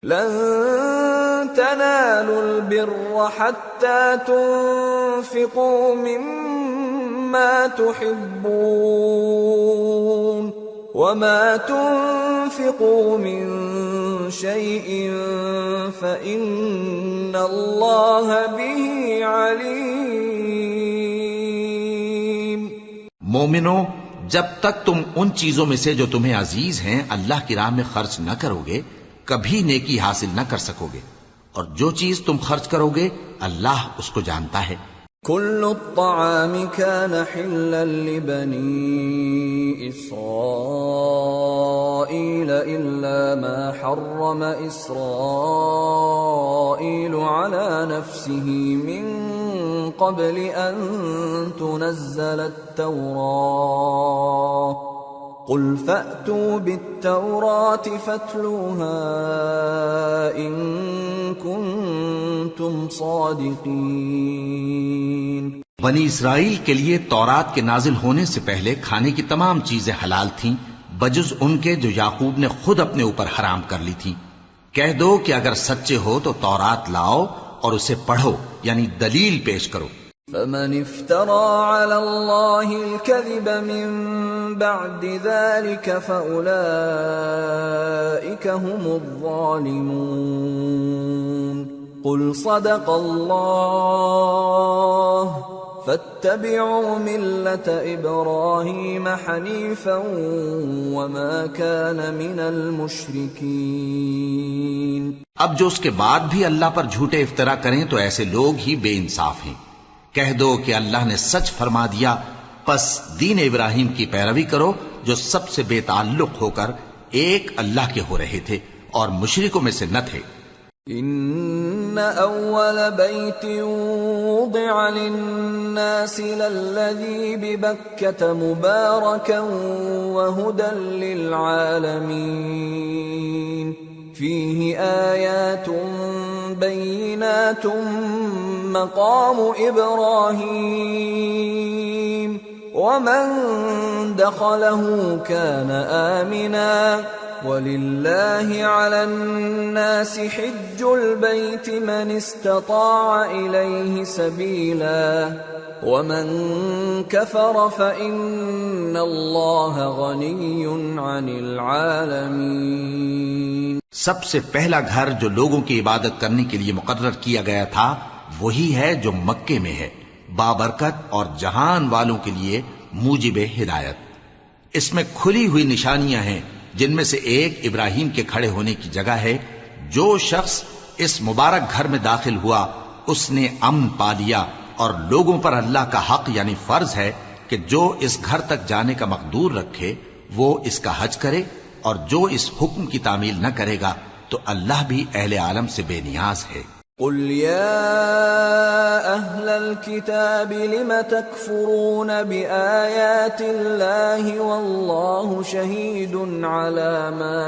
لن تنالوا البر حتى تنفقوا مما تحبون وما تنفقوا من شيء فإن الله به عليم۔ مومنو، جب تک تم ان چیزوں میں سے جو تمہیں عزیز ہیں اللہ کی راہ میں خرچ نہ کرو گے کبھی نیکی حاصل نہ کر سکو گے، اور جو چیز تم خرچ کرو گے اللہ اس کو جانتا ہے۔ كل الطعام كان حلا لبني إسرائيل إلا ما حرم إسرائيل على نفسه من قبل أن تنزل التوراة قل فأتوا بالتوراة فاتلوها إن كنتم صادقين۔ بنی اسرائیل کے لیے تورات کے نازل ہونے سے پہلے کھانے کی تمام چیزیں حلال تھیں بجز ان کے جو یعقوب نے خود اپنے اوپر حرام کر لی تھی۔ کہہ دو کہ اگر سچے ہو تو تورات لاؤ اور اسے پڑھو، یعنی دلیل پیش کرو۔ فمن افترى على الله الكذب من بعد ذلك فأولئك هم الظالمون۔ قل صدق الله فاتبعوا ملة إبراهيم حنيفا وما كان من المشركين۔ اب جو اس کے بعد بھی اللہ پر جھوٹے افطرا کریں تو ایسے لوگ ہی بے انصاف ہیں۔ کہہ دو کہ اللہ نے سچ فرما دیا، پس دین ابراہیم کی پیروی کرو جو سب سے بے تعلق ہو کر ایک اللہ کے ہو رہے تھے اور مشرکوں میں سے نہ تھے۔ ان اول بیت وضع للناس للذی ببکۃ مبارکا وہدی للعالمین فیہ آیات بینات مقام ابراہیم ومن دخلہ کان آمنا وَلِلَّهِ عَلَى النَّاسِ حِجُّ الْبَيْتِ مَنِ اسْتَطَاعَ إِلَيْهِ سَبِيلًا وَمَنْ كَفَرَ فَإِنَّ اللَّهَ غَنِيٌّ عَنِ الْعَالَمِينَ۔ سب سے پہلا گھر جو لوگوں کی عبادت کرنے کے لیے مقرر کیا گیا تھا وہی ہے جو مکے میں ہے، بابرکت اور جہان والوں کے لیے موجب ہدایت۔ اس میں کھلی ہوئی نشانیاں ہیں جن میں سے ایک ابراہیم کے کھڑے ہونے کی جگہ ہے۔ جو شخص اس مبارک گھر میں داخل ہوا اس نے امن پا لیا، اور لوگوں پر اللہ کا حق یعنی فرض ہے کہ جو اس گھر تک جانے کا مقدور رکھے وہ اس کا حج کرے، اور جو اس حکم کی تعمیل نہ کرے گا تو اللہ بھی اہل عالم سے بے نیاز ہے۔ قل يا أهل الكتاب لم تكفرون بآيات الله والله شهيد على ما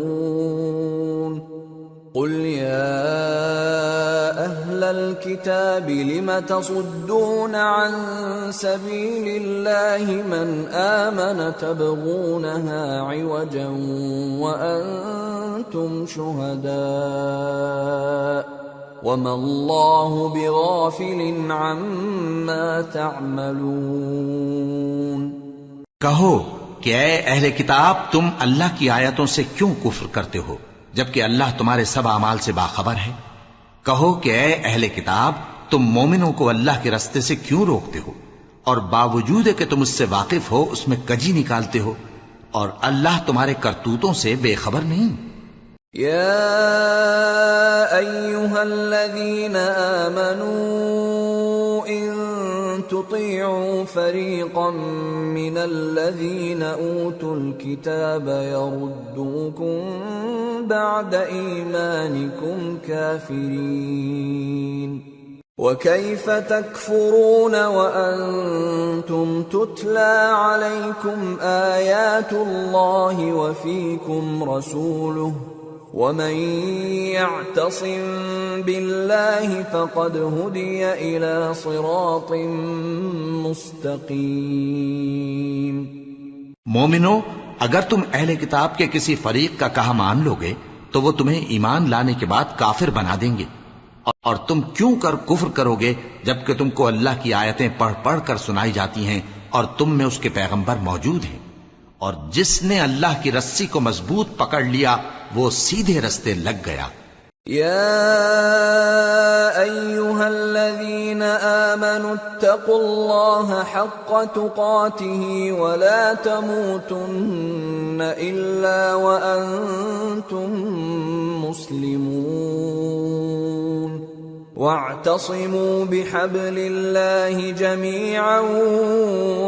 تعملون قل يا أهل الكتاب لم تصدون عن سبيل الله من آمن تبغونها عوجا وأنتم شهداء وما الله بغافل عما تعملون۔ کہو کہ اے اہل کتاب تم اللہ کی آیتوں سے کیوں کفر کرتے ہو جبکہ اللہ تمہارے سب اعمال سے باخبر ہے۔ کہو کہ اے اہل کتاب تم مومنوں کو اللہ کے رستے سے کیوں روکتے ہو، اور باوجود کہ تم اس سے واقف ہو اس میں کجی نکالتے ہو، اور اللہ تمہارے کرتوتوں سے بے خبر نہیں۔ یا ایھا الذین آمنوا ان تطیعوا فریقا من الذین اوتوا الکتاب یردوکم بعد ایمانکم کافرین وَكَيْفَ تَكْفُرُونَ وَأَنْتُمْ تُتْلَى عَلَيْكُمْ آيَاتُ اللَّهِ وَفِيكُمْ رَسُولُهُ وَمَنْ يَعْتَصِمْ بِاللَّهِ فَقَدْ هُدِيَ إِلَى صِرَاطٍ مُسْتَقِيمٍ۔ مومنو، اگر تم اہل کتاب کے کسی فریق کا کہا مان لو گے تو وہ تمہیں ایمان لانے کے بعد کافر بنا دیں گے، اور تم کیوں کر کفر کرو گے جبکہ تم کو اللہ کی آیتیں پڑھ پڑھ کر سنائی جاتی ہیں اور تم میں اس کے پیغمبر موجود ہیں۔ اور جس نے اللہ کی رسی کو مضبوط پکڑ لیا وہ سیدھے رستے لگ گیا۔ يا أيها الذين آمنوا اتقوا الله حق تقاته ولا تموتن إلا وأنتم مسلمون واعتصموا بحبل الله جميعا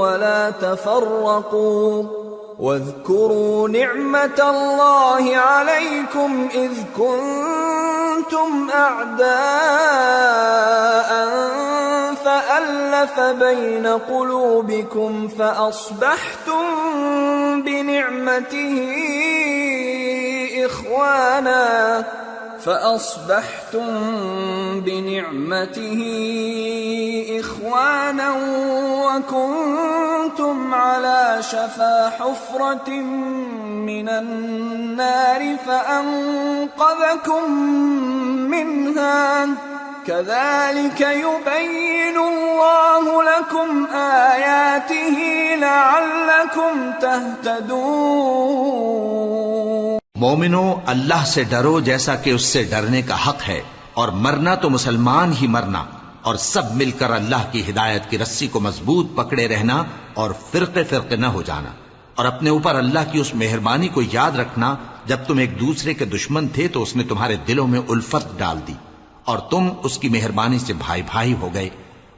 ولا تفرقوا واذكروا نعمة الله عليكم إذ كنتم أعداء فألف بين قلوبكم فأصبحتم بنعمته إخوانا وكنتم على شفا حفرة من النار فأنقذكم منها كذلك يبين الله لكم آياته لعلكم تهتدون۔ مومنو، اللہ سے ڈرو جیسا کہ اس سے ڈرنے کا حق ہے، اور مرنا تو مسلمان ہی مرنا، اور سب مل کر اللہ کی ہدایت کی رسی کو مضبوط پکڑے رہنا اور فرقے فرقے نہ ہو جانا، اور اپنے اوپر اللہ کی اس مہربانی کو یاد رکھنا جب تم ایک دوسرے کے دشمن تھے تو اس نے تمہارے دلوں میں الفت ڈال دی اور تم اس کی مہربانی سے بھائی بھائی ہو گئے،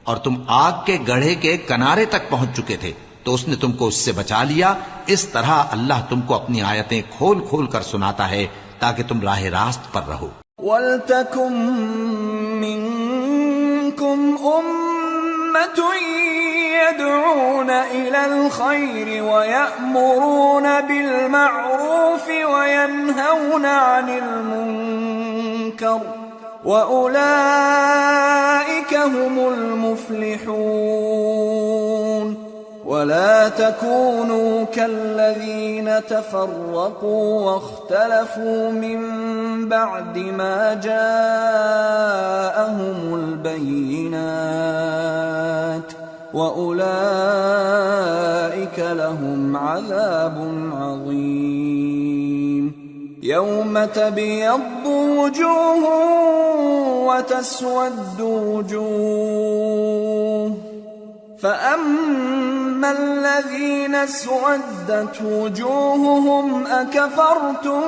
اور تم آگ کے گڑھے کے کنارے تک پہنچ چکے تھے تو اس نے تم کو اس سے بچا لیا۔ اس طرح اللہ تم کو اپنی آیتیں کھول کھول کر سناتا ہے تاکہ تم راہ راست پر رہو۔ وَلْتَكُن مِّنكُمْ أُمَّةٌ يَدْعُونَ إِلَى الْخَيْرِ وَيَأْمُرُونَ بِالْمَعْرُوفِ وَيَنْهَوْنَ عَنِ الْمُنكَرِ وَأُولَئِكَ هُمُ الْمُفْلِحُونَ۔ ولا تكونوا كالذين تفرقوا واختلفوا من بعد ما جاءهم البينات وأولئك لهم عذاب عظيم۔ يوم تبيض وجوه وتسود وجوه فأما الذين اسودت وجوههم أكفرتم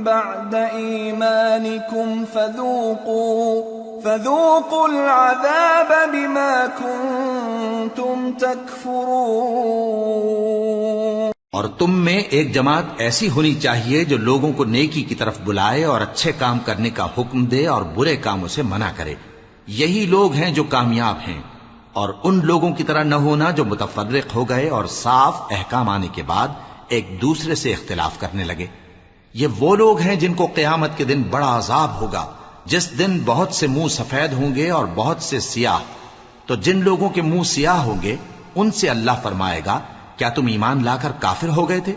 بعد إيمانكم فذوقوا العذاب بما كنتم تكفرون۔ اور تم میں ایک جماعت ایسی ہونی چاہیے جو لوگوں کو نیکی کی طرف بلائے اور اچھے کام کرنے کا حکم دے اور برے کاموں سے منع کرے، یہی لوگ ہیں جو کامیاب ہیں۔ اور ان لوگوں کی طرح نہ ہونا جو متفرق ہو گئے اور صاف احکام آنے کے بعد ایک دوسرے سے اختلاف کرنے لگے۔ یہ وہ لوگ ہیں جن کو قیامت کے دن بڑا عذاب ہوگا، جس دن بہت سے منہ سفید ہوں گے اور بہت سے سیاہ۔ تو جن لوگوں کے منہ سیاہ ہوں گے ان سے اللہ فرمائے گا، کیا تم ایمان لا کر کافر ہو گئے تھے؟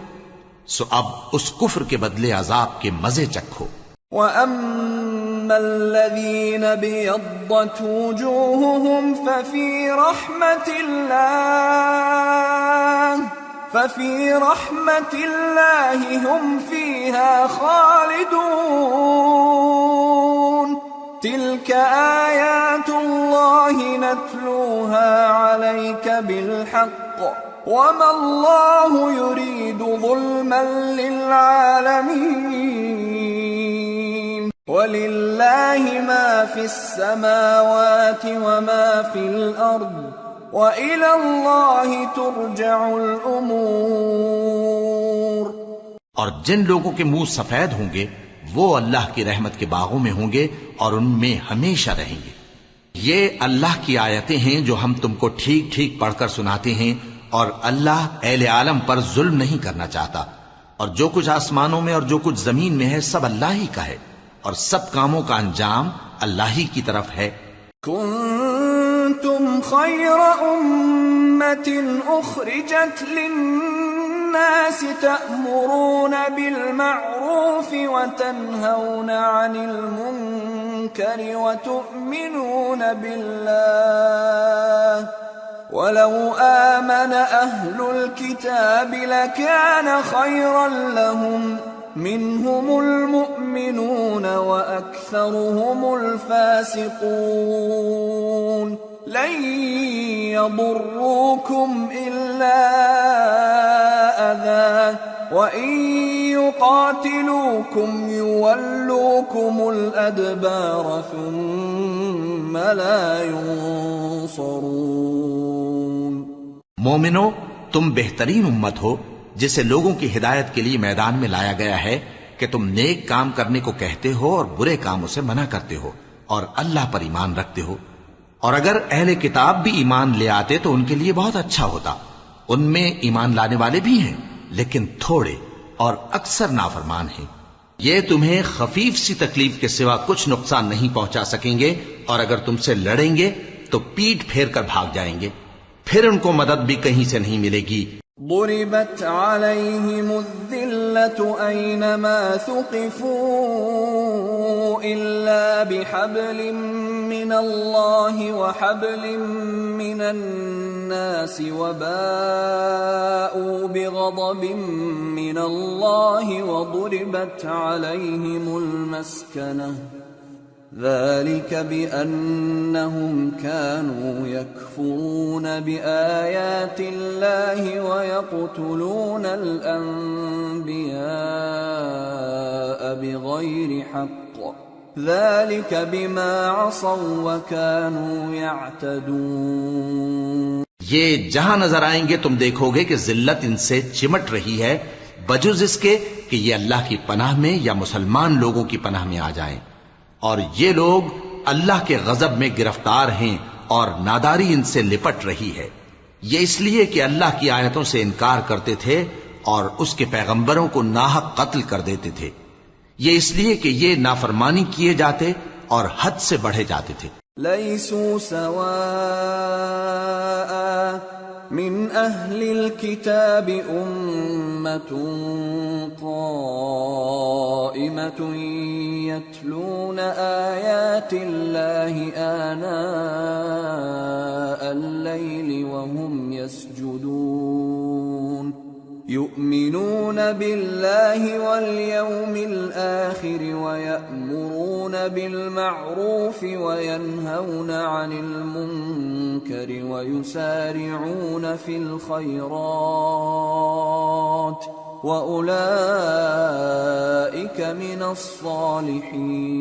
سو اب اس کفر کے بدلے عذاب کے مزے چکھو۔ وَأَمَّا الَّذِينَ بِيَضَّتْ وُجُوهُهُمْ فَفِي رَحْمَةِ اللَّهِ هُمْ فِيهَا خَالِدُونَ۔ تِلْكَ آيَاتُ اللَّهِ نَتْلُوهَا عَلَيْكَ بِالْحَقِّ وَمَا اللَّهُ يُرِيدُ ظُلْمًا لِّلْعَالَمِينَ۔ وَلِلَّهِ مَا فِي السَّمَاوَاتِ وَمَا فِي الْأَرْضِ وَإِلَى اللَّهِ تُرْجَعُ الْأُمُورُ۔ اور جن لوگوں کے منہ سفید ہوں گے وہ اللہ کی رحمت کے باغوں میں ہوں گے اور ان میں ہمیشہ رہیں گے۔ یہ اللہ کی آیتیں ہیں جو ہم تم کو ٹھیک ٹھیک پڑھ کر سناتے ہیں، اور اللہ اہل عالم پر ظلم نہیں کرنا چاہتا، اور جو کچھ آسمانوں میں اور جو کچھ زمین میں ہے سب اللہ ہی کا ہے، اور سب کاموں کا انجام اللہ ہی کی طرف ہے۔ کنتم خیر امت اخرجت للناس الناس تأمرون بالمعروف وتنهون عن المنكر وتؤمنون بالله ولو آمن أهل الكتاب لكان خيرا لهم منهم المؤمنون وأكثرهم الفاسقون لن يضروكم إلا أذى وإن يقاتلوكم يولوكم الأدبار ثم لا ينصرون. مومنو، تم بہترین امت ہو جسے لوگوں کی ہدایت کے لیے میدان میں لایا گیا ہے کہ تم نیک کام کرنے کو کہتے ہو اور برے کاموں سے منع کرتے ہو اور اللہ پر ایمان رکھتے ہو. اور اگر اہل کتاب بھی ایمان لے آتے تو ان کے لیے بہت اچھا ہوتا. ان میں ایمان لانے والے بھی ہیں لیکن تھوڑے اور اکثر نافرمان ہیں. یہ تمہیں خفیف سی تکلیف کے سوا کچھ نقصان نہیں پہنچا سکیں گے، اور اگر تم سے لڑیں گے تو پیٹ پھیر کر بھاگ جائیں گے، پھر ان کو مدد بھی کہیں سے نہیں ملے گی. ضربت عليهم الذلة أينما ثقفوا إلا بحبل من الله وحبل من الناس وباءوا بغضب من الله وضربت عليهم المسكنة ذلك بأنهم كانوا يكفرون بآيات الله ويقتلون الأنبياء بغير حق ذلك بما عصوا وكانوا يعتدون. یہ جہاں نظر آئیں گے تم دیکھو گے کہ ذلت ان سے چمٹ رہی ہے بجز اس کے کہ یہ اللہ کی پناہ میں یا مسلمان لوگوں کی پناہ میں آ جائیں. اور یہ لوگ اللہ کے غضب میں گرفتار ہیں اور ناداری ان سے لپٹ رہی ہے. یہ اس لیے کہ اللہ کی آیتوں سے انکار کرتے تھے اور اس کے پیغمبروں کو ناحق قتل کر دیتے تھے. یہ اس لیے کہ یہ نافرمانی کیے جاتے اور حد سے بڑھے جاتے تھے. لیسوا سواء من اہل الكتاب امة قائمة يتلون آیات اللہ آناء الليل وهم يسجدون يؤمنون بالله واليوم الآخر ويأمرون بالمعروف وينهون عن المنكر ويسارعون في الخيرات وأولئك من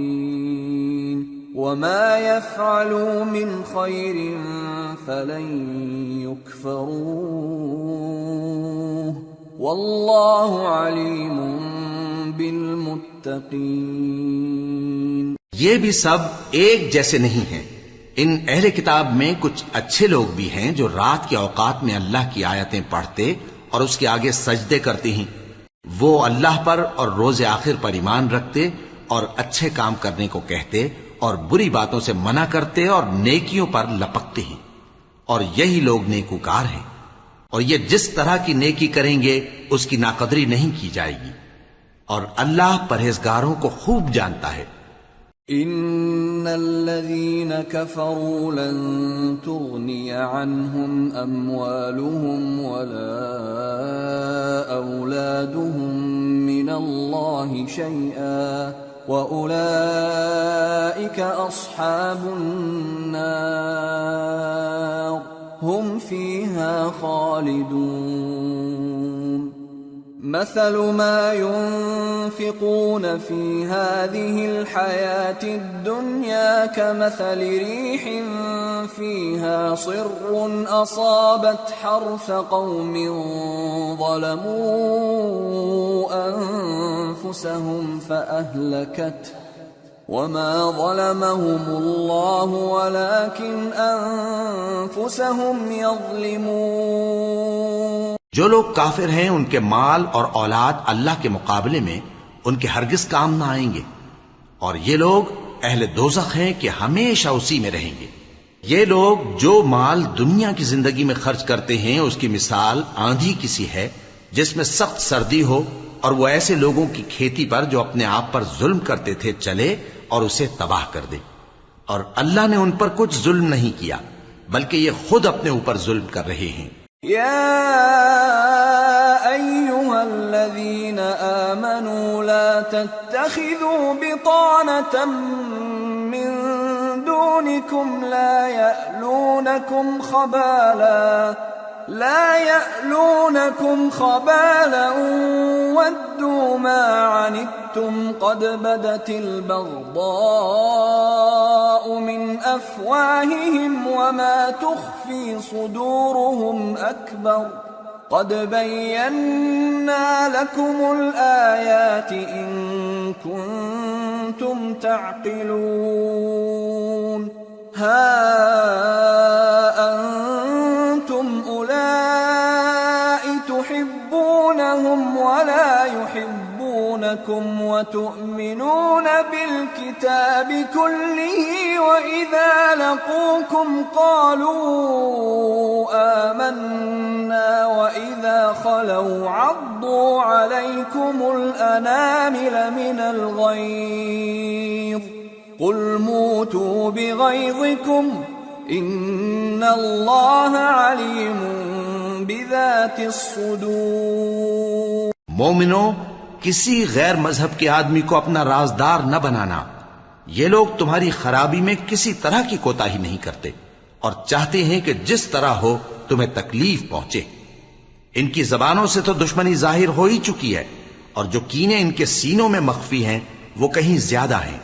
الصالحين وما يفعلوا من خير فلن يكفروه واللہ علیم بالمتقین. یہ بھی سب ایک جیسے نہیں ہیں. ان اہل کتاب میں کچھ اچھے لوگ بھی ہیں جو رات کے اوقات میں اللہ کی آیتیں پڑھتے اور اس کے آگے سجدے کرتے ہیں. وہ اللہ پر اور روز آخر پر ایمان رکھتے اور اچھے کام کرنے کو کہتے اور بری باتوں سے منع کرتے اور نیکیوں پر لپکتے ہیں، اور یہی لوگ نیکوکار ہیں. اور یہ جس طرح کی نیکی کریں گے اس کی ناقدری نہیں کی جائے گی، اور اللہ پرہیزگاروں کو خوب جانتا ہے. ان الذين كفروا لن تغني عنهم اموالهم ولا اولادهم من الله شيئا واولئك اصحاب النار هم فيها خالدون. مثل ما ينفقون في هذه الحياة الدنيا كمثل ريح فيها صر أصابت حرث قوم ظلموا أنفسهم فأهلكته وما ظلمهم الله ولكن أنفسهم يظلمون. جو لوگ کافر ہیں ان کے مال اور اولاد اللہ کے مقابلے میں ان کے ہرگز کام نہ آئیں گے، اور یہ لوگ اہل دوزخ ہیں کہ ہمیشہ اسی میں رہیں گے. یہ لوگ جو مال دنیا کی زندگی میں خرچ کرتے ہیں اس کی مثال آندھی کی سی ہے جس میں سخت سردی ہو، اور وہ ایسے لوگوں کی کھیتی پر جو اپنے آپ پر ظلم کرتے تھے چلے اور اسے تباہ کر دے۔ اور اللہ نے ان پر کچھ ظلم نہیں کیا، بلکہ یہ خود اپنے اوپر ظلم کر رہے ہیں۔ يا أيها الذين آمنوا لا تتخذوا بطانة من دونكم لا يألونكم خبالا ودوا ما عنتم قد بدت البغضاء من أفواههم وما تخفي صدورهم أكبر قد بينا لكم الآيات إن كنتم تعقلون ها أنتم أولئك تحبونهم ولا يحبونكم وتؤمنون بالكتاب كله وإذا لقوكم قالوا آمنا وإذا خلوا عضوا عليكم الأنامل من الغيظ قل موتوا بغيظكم إن الله عليم بذات الصدور۔ مومنو، کسی غیر مذہب کے آدمی کو اپنا رازدار نہ بنانا۔ یہ لوگ تمہاری خرابی میں کسی طرح کی کوتاہی نہیں کرتے اور چاہتے ہیں کہ جس طرح ہو تمہیں تکلیف پہنچے۔ ان کی زبانوں سے تو دشمنی ظاہر ہو ہی چکی ہے، اور جو کینے ان کے سینوں میں مخفی ہیں وہ کہیں زیادہ ہیں۔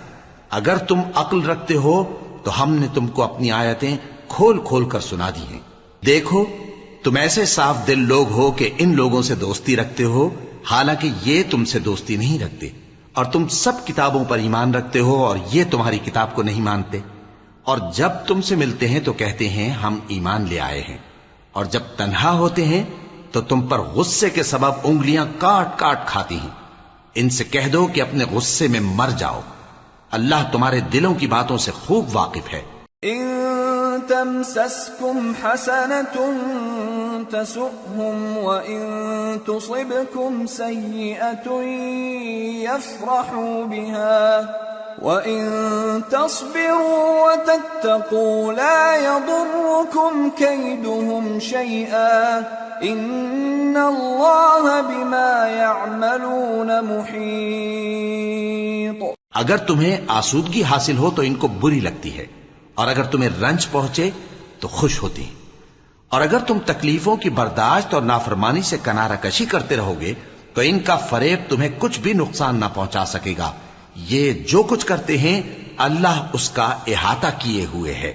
اگر تم عقل رکھتے ہو تو ہم نے تم کو اپنی آیتیں کھول کھول کر سنا دی ہیں۔ دیکھو، تم ایسے صاف دل لوگ ہو کہ ان لوگوں سے دوستی رکھتے ہو، حالانکہ یہ تم سے دوستی نہیں رکھتے، اور تم سب کتابوں پر ایمان رکھتے ہو اور یہ تمہاری کتاب کو نہیں مانتے، اور جب تم سے ملتے ہیں تو کہتے ہیں ہم ایمان لے آئے ہیں، اور جب تنہا ہوتے ہیں تو تم پر غصے کے سبب انگلیاں کاٹ کاٹ کھاتی ہیں۔ ان سے کہہ دو کہ اپنے غصے میں مر جاؤ، اللہ تمہارے دلوں کی باتوں سے خوب واقف ہے۔ إن تمسسكم حسنة تسؤهم وإن تصبكم سيئة يفرحوا بها وإن تصبروا وتتقوا لا يضركم كيدهم شيئا إن الله بما يعملون محيط۔ اگر تمہیں آسودگی حاصل ہو تو ان کو بری لگتی ہے، اور اگر تمہیں رنج پہنچے تو خوش ہوتی ہیں، اور اگر تم تکلیفوں کی برداشت اور نافرمانی سے کنارہ کشی کرتے رہو گے تو ان کا فریب تمہیں کچھ بھی نقصان نہ پہنچا سکے گا۔ یہ جو کچھ کرتے ہیں اللہ اس کا احاطہ کیے ہوئے ہے۔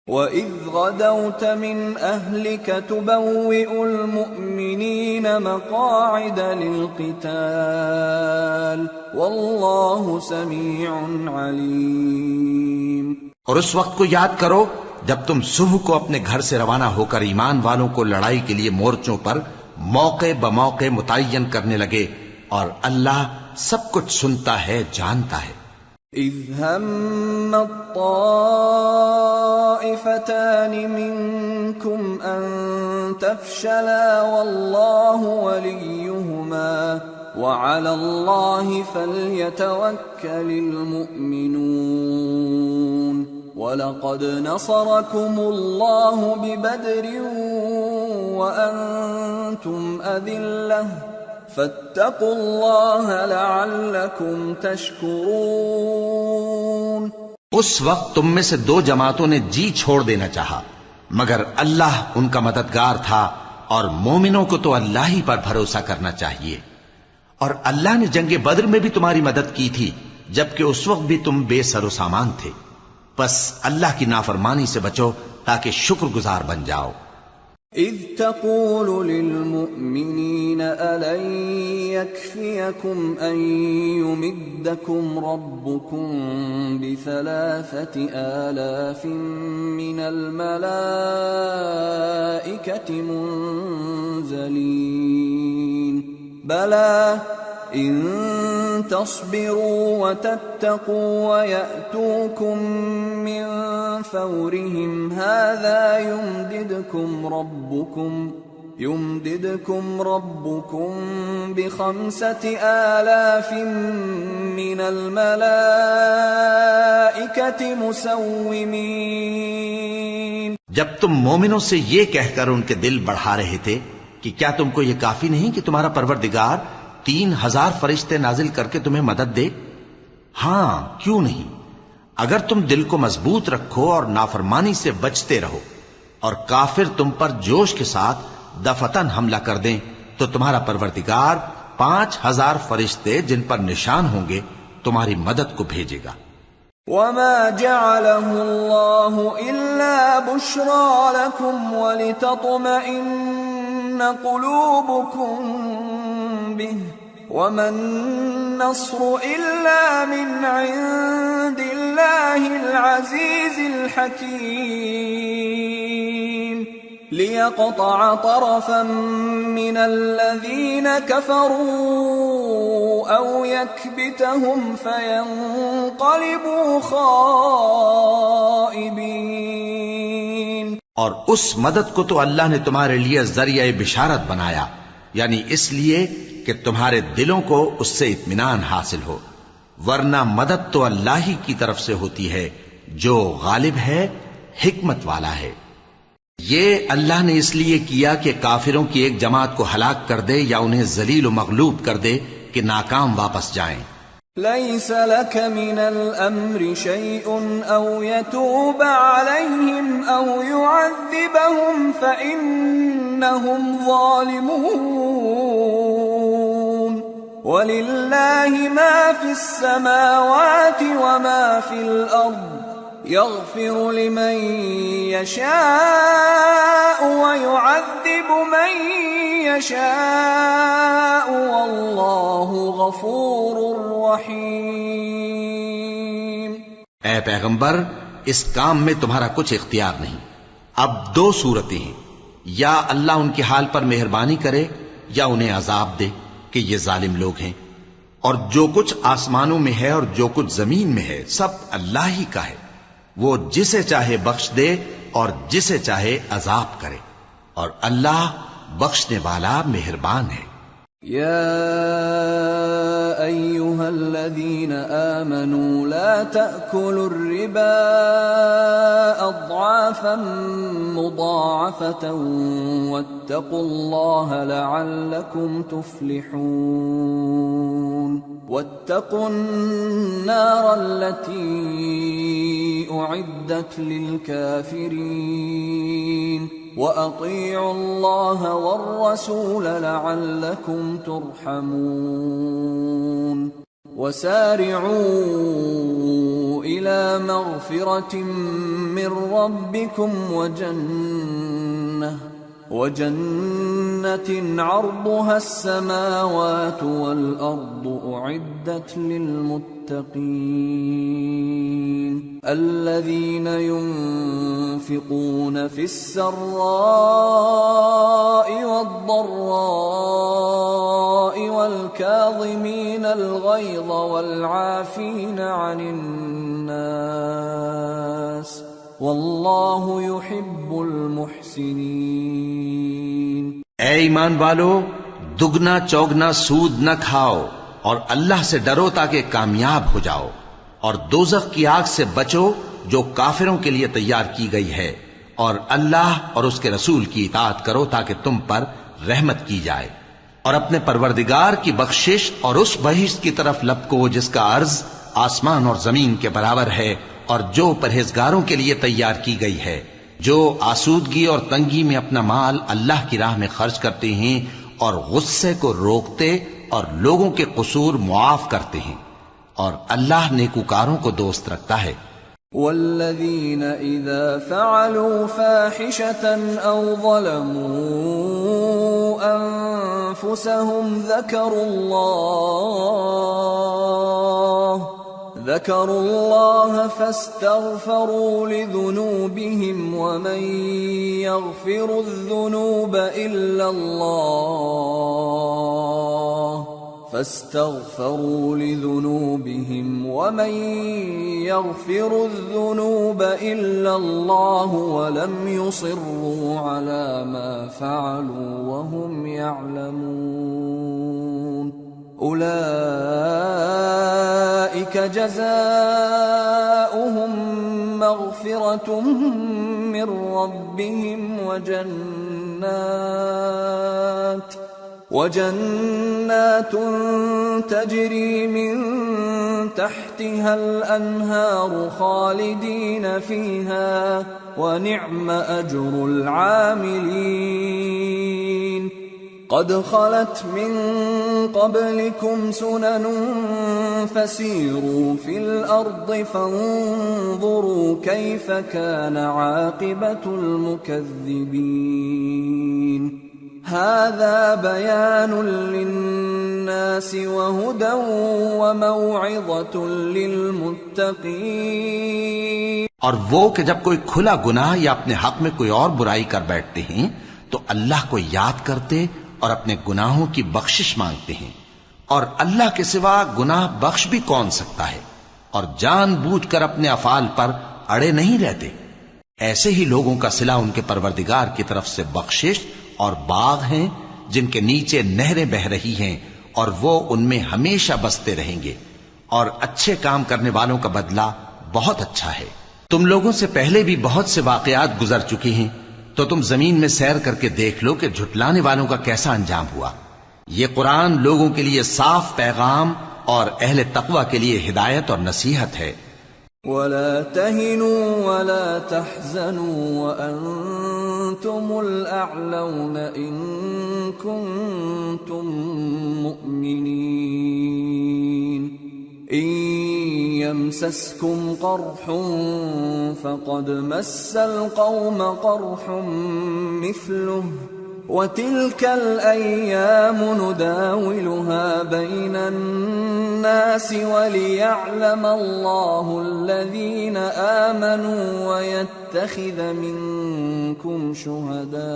وَإِذْ غَدَوْتَ مِنْ أَهْلِكَ تُبَوِّئُ الْمُؤْمِنِينَ مَقَاعِدَ لِلْقِتَالِ وَاللَّهُ سَمِيعٌ عَلِيمٌ۔ اور اس وقت کو یاد کرو جب تم صبح کو اپنے گھر سے روانہ ہو کر ایمان والوں کو لڑائی کے لیے مورچوں پر موقع بموقع متعین کرنے لگے، اور اللہ سب کچھ سنتا ہے، جانتا ہے۔ إِذْ هَمَّ الطَّائِفَتَانِ مِنْكُمْ أَنْ تَفْشَلَا وَاللَّهُ وَلِيُّهُمَا وَعَلَى اللَّهِ فَلْيَتَوَكَّلِ الْمُؤْمِنُونَ وَلَقَدْ نَصَرَكُمُ اللَّهُ بِبَدْرٍ وَأَنْتُمْ أَذِلَّةٌ فَاتَّقُوا اللَّهَ لَعَلَّكُمْ تَشْكُرُونَ۔ اس وقت تم میں سے دو جماعتوں نے جی چھوڑ دینا چاہا، مگر اللہ ان کا مددگار تھا، اور مومنوں کو تو اللہ ہی پر بھروسہ کرنا چاہیے۔ اور اللہ نے جنگ بدر میں بھی تمہاری مدد کی تھی، جبکہ اس وقت بھی تم بے سر و سامان تھے۔ بس اللہ کی نافرمانی سے بچو تاکہ شکر گزار بن جاؤ۔ إِذْ تَقُولُ لِلْمُؤْمِنِينَ أَلَنْ يَكْفِيَكُمْ أَنْ يُمِدَّكُمْ رَبُّكُمْ ب3,000 مِّنَ الْمَلَائِكَةِ مُنْزَلِينَ بَلَى إِن تَصْبِرُوا وَتَتَّقُوا وَيَأْتُوكُم مِّن فَوْرِهِمْ هَٰذَا يُمْدِدْكُمْ رَبُّكُم يمددكم ربكم ب5,000 من الملائكة مسومين۔ جب تم مومنوں سے یہ کہہ کر ان کے دل بڑھا رہے تھے کہ کیا تم کو یہ کافی نہیں کہ تمہارا پروردگار 3,000 فرشتے نازل کر کے تمہیں مدد دے؟ ہاں، کیوں نہیں؟ اگر تم دل کو مضبوط رکھو اور نافرمانی سے بچتے رہو اور کافر تم پر جوش کے ساتھ دفتن حملہ کر دیں تو تمہارا پروردگار 5,000 فرشتے جن پر نشان ہوں گے تمہاری مدد کو بھیجے گا۔ وما جعله الله إلا بشرى لكم ولتطمئن قلوبكم به وما النصر إلا من عند الله العزيز الحكيم ليقطع طرفا من الذين كفروا أو يكبتهم فينقلبوا خائبين۔ اور اس مدد کو تو اللہ نے تمہارے لیے ذریعہ بشارت بنایا، یعنی اس لیے کہ تمہارے دلوں کو اس سے اطمینان حاصل ہو، ورنہ مدد تو اللہ ہی کی طرف سے ہوتی ہے جو غالب ہے، حکمت والا ہے۔ یہ اللہ نے اس لیے کیا کہ کافروں کی ایک جماعت کو ہلاک کر دے یا انہیں ذلیل و مغلوب کر دے کہ ناکام واپس جائیں۔ ليس لك من الأمر شيء أو يتوب عليهم أو يعذبهم فإنهم ظالمون ولله ما في السماوات وما في الأرض يغفر لمن يشاء ويعذب من يشاء والله غفور رحيم۔ اے پیغمبر، اس کام میں تمہارا کچھ اختیار نہیں۔ اب دو صورتیں ہیں، یا اللہ ان کے حال پر مہربانی کرے یا انہیں عذاب دے کہ یہ ظالم لوگ ہیں، اور جو کچھ آسمانوں میں ہے اور جو کچھ زمین میں ہے سب اللہ ہی کا ہے، وہ جسے چاہے بخش دے اور جسے چاہے عذاب کرے، اور اللہ بخشنے والا مہربان ہے۔ يا أيها الذين آمنوا لا تأكلوا الربا أضعافا مضاعفة واتقوا الله لعلكم تفلحون واتقوا النار التي أعدت للكافرين وأطيعوا الله والرسول لعلكم ترحمون وسارعوا إلى مغفرة من ربكم وجنة عرضها السماوات والأرض أعدت للمتقين الذين ينفقون في السراء والضراء والكاظمين الغيظ والعافين عن الناس واللہ يحب المحسنین۔ اے ایمان والو، دگنا چوگنا سود نہ کھاؤ اور اللہ سے ڈرو تاکہ کامیاب ہو جاؤ، اور دوزخ کی آگ سے بچو جو کافروں کے لیے تیار کی گئی ہے، اور اللہ اور اس کے رسول کی اطاعت کرو تاکہ تم پر رحمت کی جائے، اور اپنے پروردگار کی بخشش اور اس بہشت کی طرف لپکو جس کا عرض آسمان اور زمین کے برابر ہے، اور جو پرہیزگاروں کے لیے تیار کی گئی ہے، جو آسودگی اور تنگی میں اپنا مال اللہ کی راہ میں خرچ کرتے ہیں اور غصے کو روکتے اور لوگوں کے قصور معاف کرتے ہیں، اور اللہ نیکوکاروں کو دوست رکھتا ہے۔ والذین اذا فعلوا فاحشة او ظلموا انفسهم ذكروا الله فاستغفروا لذنوبهم ومن يغفر الذنوب إلا الله فاستغفروا لذنوبهم ومن يغفر الذنوب إلا الله ولم يصروا على ما فعلوا وهم يعلمون أولئك جزاؤهم مغفرة من ربهم وجنات تجري من تحتها الأنهار خالدين فيها ونعم أجر العاملين قد خلت من قبلكم سنن فسيروا في الأرض فانظروا كيف كان عاقبة المكذبين هذا بيان للناس وهدى وموعظة للمتقين. اور وہ کہ جب کوئی کھلا گناہ یا اپنے حق میں کوئی اور برائی کر بیٹھتے ہیں تو اللہ کو یاد کرتے اور اپنے گناہوں کی بخشش مانگتے ہیں، اور اللہ کے سوا گناہ بخش بھی کون سکتا ہے، اور جان بوجھ کر اپنے افعال پر اڑے نہیں رہتے. ایسے ہی لوگوں کا صلہ ان کے پروردگار کی طرف سے بخشش اور باغ ہیں جن کے نیچے نہریں بہ رہی ہیں اور وہ ان میں ہمیشہ بستے رہیں گے، اور اچھے کام کرنے والوں کا بدلہ بہت اچھا ہے. تم لوگوں سے پہلے بھی بہت سے واقعات گزر چکے ہیں، تو تم زمین میں سیر کر کے دیکھ لو کہ جھٹلانے والوں کا کیسا انجام ہوا. یہ قرآن لوگوں کے لیے صاف پیغام اور اہل تقوی کے لیے ہدایت اور نصیحت ہے. وَلَا تَهِنُوا وَلَا تَحْزَنُوا وَأَنْتُمُ الْأَعْلَوْنَ إِن كُنتُم مُّؤْمِنِينَ إِن يَمْسَسْكُمْ قَرْحٌ فَقَدْ مَسَّ الْقَوْمَ قَرْحٌ مِثْلُهُ وَتِلْكَ الْأَيَّامُ نُدَاوِلُهَا بَيْنَ النَّاسِ وَلِيَعْلَمَ اللَّهُ الَّذِينَ آمَنُوا وَيَتَّخِذَ مِنكُمْ شُهَدَاءَ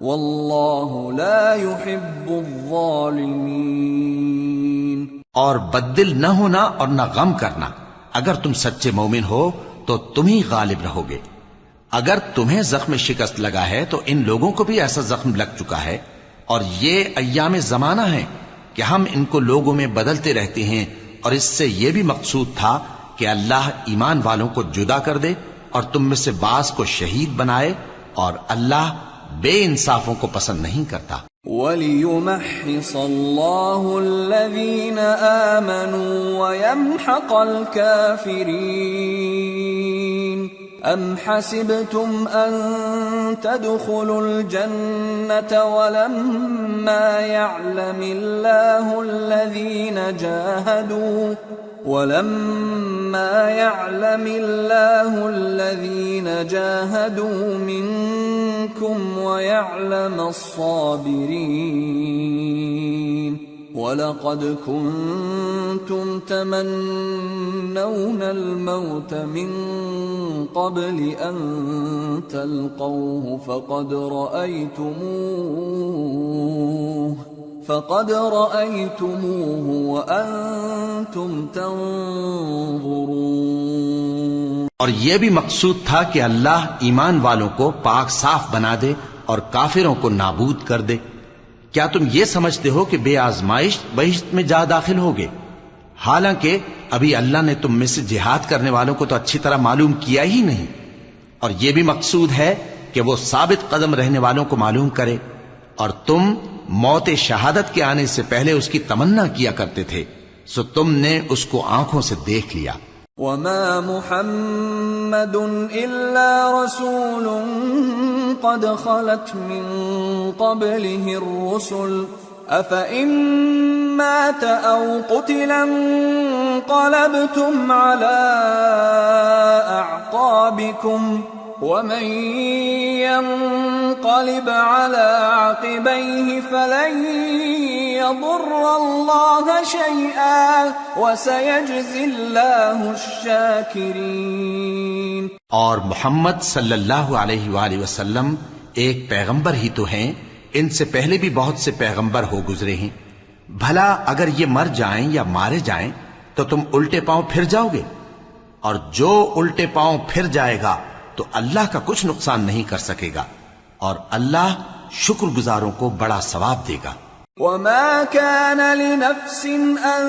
وَاللَّهُ لَا يُحِبُّ الظَّالِمِينَ. اور بددل نہ ہونا اور نہ غم کرنا. اگر تم سچے مومن ہو تو تم ہی غالب رہو گے. اگر تمہیں زخم شکست لگا ہے تو ان لوگوں کو بھی ایسا زخم لگ چکا ہے، اور یہ ایام زمانہ ہیں کہ ہم ان کو لوگوں میں بدلتے رہتے ہیں، اور اس سے یہ بھی مقصود تھا کہ اللہ ایمان والوں کو جدا کر دے اور تم میں سے بعض کو شہید بنائے، اور اللہ بے انصافوں کو پسند نہیں کرتا. وَلِيُمَحِّصَ اللَّهُ الَّذِينَ آمَنُوا وَيَمْحَقَ الْكَافِرِينَ. أَمْ حَسِبْتُمْ أَن تَدْخُلُوا الْجَنَّةَ وَلَمَّا يَعْلَمِ اللَّهُ الَّذِينَ جَاهَدُوا مِنكُمْ وَيَعْلَمَ الصَّابِرِينَ. وَلَقَدْ كُنتُمْ تَمَنَّوْنَ الْمَوْتَ مِنْ قَبْلِ أَنْ تَلْقَوْهُ فَقَدْ رَأَيْتُمُوهُ وَأَنْتُمْ تَنْظُرُونَ. اور یہ بھی مقصود تھا کہ اللہ ایمان والوں کو پاک صاف بنا دے اور کافروں کو نابود کر دے. کیا تم یہ سمجھتے ہو کہ بے آزمائش بہشت میں جا داخل ہوگے؟ حالانکہ ابھی اللہ نے تم میں سے جہاد کرنے والوں کو تو اچھی طرح معلوم کیا ہی نہیں. اور یہ بھی مقصود ہے کہ وہ ثابت قدم رہنے والوں کو معلوم کرے، اور تم موت شہادت کے آنے سے پہلے اس کی تمنا کیا کرتے تھے، سو تم نے اس کو آنکھوں سے دیکھ لیا. وَمَا مُحَمَّدٌ إِلَّا رَسُولٌ قَدْ خَلَتْ مِن قَبْلِهِ الرُّسُلُ أَفَإِن مَّاتَ أَوْ قُتِلَ انقَلَبْتُمْ عَلَىٰ أَعْقَابِكُمْ وَمَن يَنقَلِبْ عَلَىٰ عَقِبَيْهِ فَلَن يَضُرَّ اللَّهَ شَيْئًا وَسَيَجْزِي اللَّهُ الشَّاكِرِينَ. اور محمد صلی اللہ علیہ وآلہ وسلم ایک پیغمبر ہی تو ہیں ان سے پہلے بھی بہت سے پیغمبر ہو گزرے ہیں، بھلا اگر یہ مر جائیں یا مارے جائیں تو تم الٹے پاؤں پھر جاؤ گے؟ اور جو الٹے پاؤں پھر جائے گا تو اللہ کا کچھ نقصان نہیں کر سکے گا، اور اللہ شکر گزاروں کو بڑا ثواب دے گا۔ وما كان لنفس أن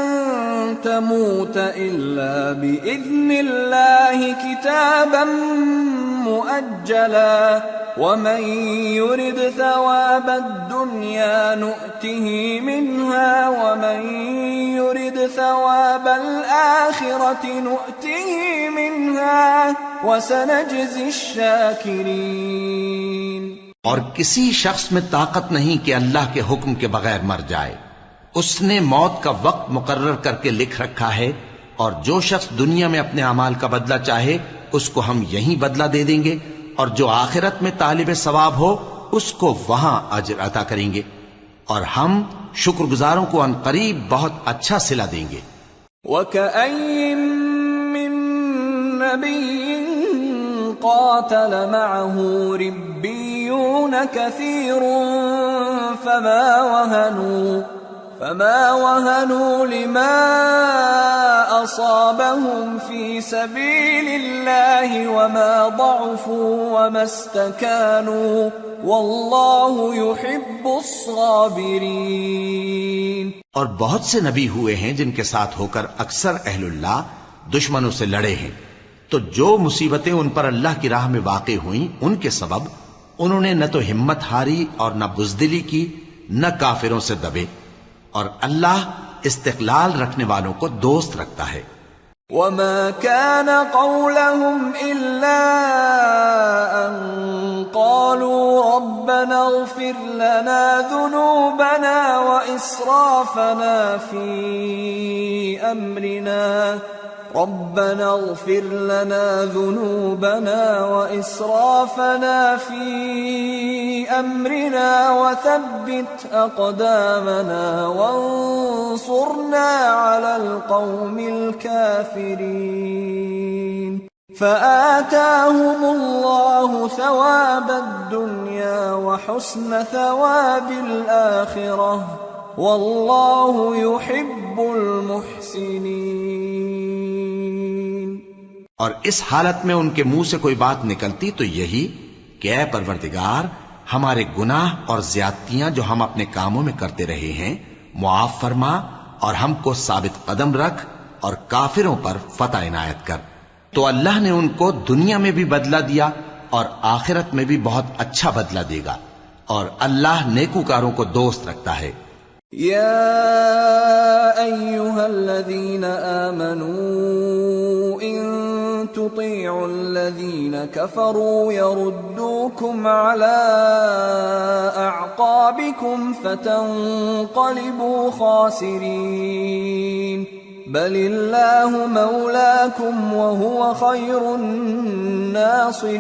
تموت إلا بإذن الله كتابا مؤجلا ومن يرد ثواب الدنيا نؤته منها ومن يرد ثواب الآخرة نؤته منها وسنجزي الشاكرين۔ اور کسی شخص میں طاقت نہیں کہ اللہ کے حکم کے بغیر مر جائے، اس نے موت کا وقت مقرر کر کے لکھ رکھا ہے، اور جو شخص دنیا میں اپنے اعمال کا بدلہ چاہے اس کو ہم یہیں بدلہ دے دیں گے، اور جو آخرت میں طالب ثواب ہو اس کو وہاں اجر عطا کریں گے، اور ہم شکر گزاروں کو ان قریب بہت اچھا صلہ دیں گے۔ وَكَأَيٍّ مِّن نَّبِيٍّ قاتل معه ربيون كثير فما وهنوا لما أصابهم في سبيل الله وما ضعفوا وما استكانوا والله يحب الصابرين۔ اور بہت سے نبی ہوئے ہیں جن کے ساتھ ہو کر اکثر اہل اللہ دشمنوں سے لڑے ہیں، تو جو مصیبتیں ان پر اللہ کی راہ میں واقع ہوئیں ان کے سبب انہوں نے نہ تو ہمت ہاری اور نہ بزدلی کی، نہ کافروں سے دبے، اور اللہ استقلال رکھنے والوں کو دوست رکھتا ہے۔ وما كان قولهم إلا أن قالوا ربنا اغفر لنا ذنوبنا وإسرافنا في أمرنا ربنا اغفر لنا ذنوبنا وإسرافنا في أمرنا وثبت أقدامنا وانصرنا على القوم الكافرين فآتاهم الله ثواب الدنيا وحسن ثواب الآخرة والله يحب المحسنين۔ اور اس حالت میں ان کے منہ سے کوئی بات نکلتی تو یہی کہ اے پروردگار، ہمارے گناہ اور زیادتیاں جو ہم اپنے کاموں میں کرتے رہے ہیں معاف فرما، اور ہم کو ثابت قدم رکھ، اور کافروں پر فتح عنایت کر۔ تو اللہ نے ان کو دنیا میں بھی بدلہ دیا اور آخرت میں بھی بہت اچھا بدلہ دے گا، اور اللہ نیکوکاروں کو دوست رکھتا ہے۔ يا أيها الذين آمنوا إن تطيعوا الذين كفروا يردوكم على أعقابكم فتنقلبوا خاسرين بل الله مولاكم وهو خير الناصرين۔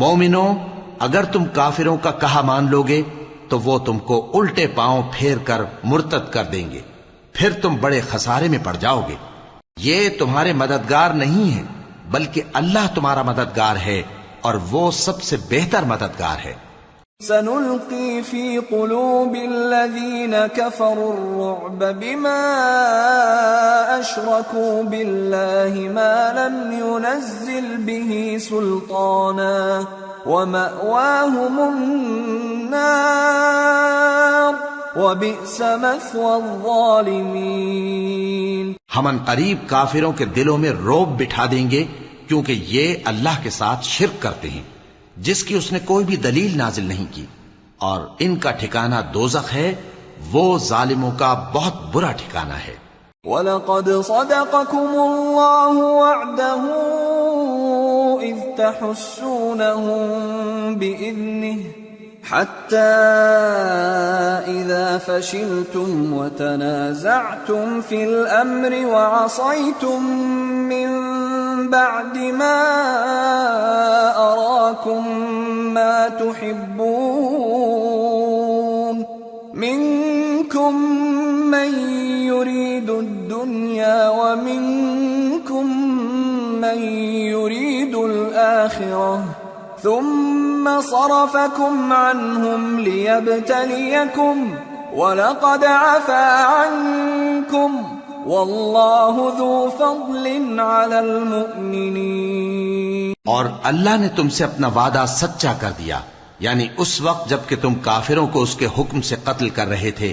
مومنو، اگر تم کافروں کا کہا مان لوگے تو وہ تم کو الٹے پاؤں پھیر کر مرتد کر دیں گے، پھر تم بڑے خسارے میں پڑ جاؤ گے۔ یہ تمہارے مددگار نہیں ہیں بلکہ اللہ تمہارا مددگار ہے، اور وہ سب سے بہتر مددگار ہے۔ سنلقي في قلوب الذين كفروا الرعب بما أشركوا بالله ما لم ينزل به سلطانا ومأواهم النار وبئس مثوى الظالمين۔ ہم ان قریب کافروں کے دلوں میں رعب بٹھا دیں گے، کیونکہ یہ اللہ کے ساتھ شرک کرتے ہیں جس کی اس نے کوئی بھی دلیل نازل نہیں کی، اور ان کا ٹھکانہ دوزخ ہے، وہ ظالموں کا بہت برا ٹھکانہ ہے۔ وَلَقَدْ صَدَقَكُمُ اللَّهُ وَعْدَهُ إِذْ تَحُسُّونَهُم بِإِذْنِهِ حَتَّى إِذَا فَشِلْتُمْ وَتَنَازَعْتُمْ فِي الْأَمْرِ وَعَصَيْتُمْ مِنْ بعد ما أراكم ما تحبون منكم من يريد الدنيا ومنكم من يريد الآخرة ثم ثم صرفكم عنهم ليبتليكم وَلَقَدْ عَفَا عَنْكُمْ وَاللَّهُ ذُو فَضْلٍ عَلَى الْمُؤْمِنِينَ۔ اور اللہ نے تم سے اپنا وعدہ سچا کر دیا، یعنی اس وقت جب کہ تم کافروں کو اس کے حکم سے قتل کر رہے تھے،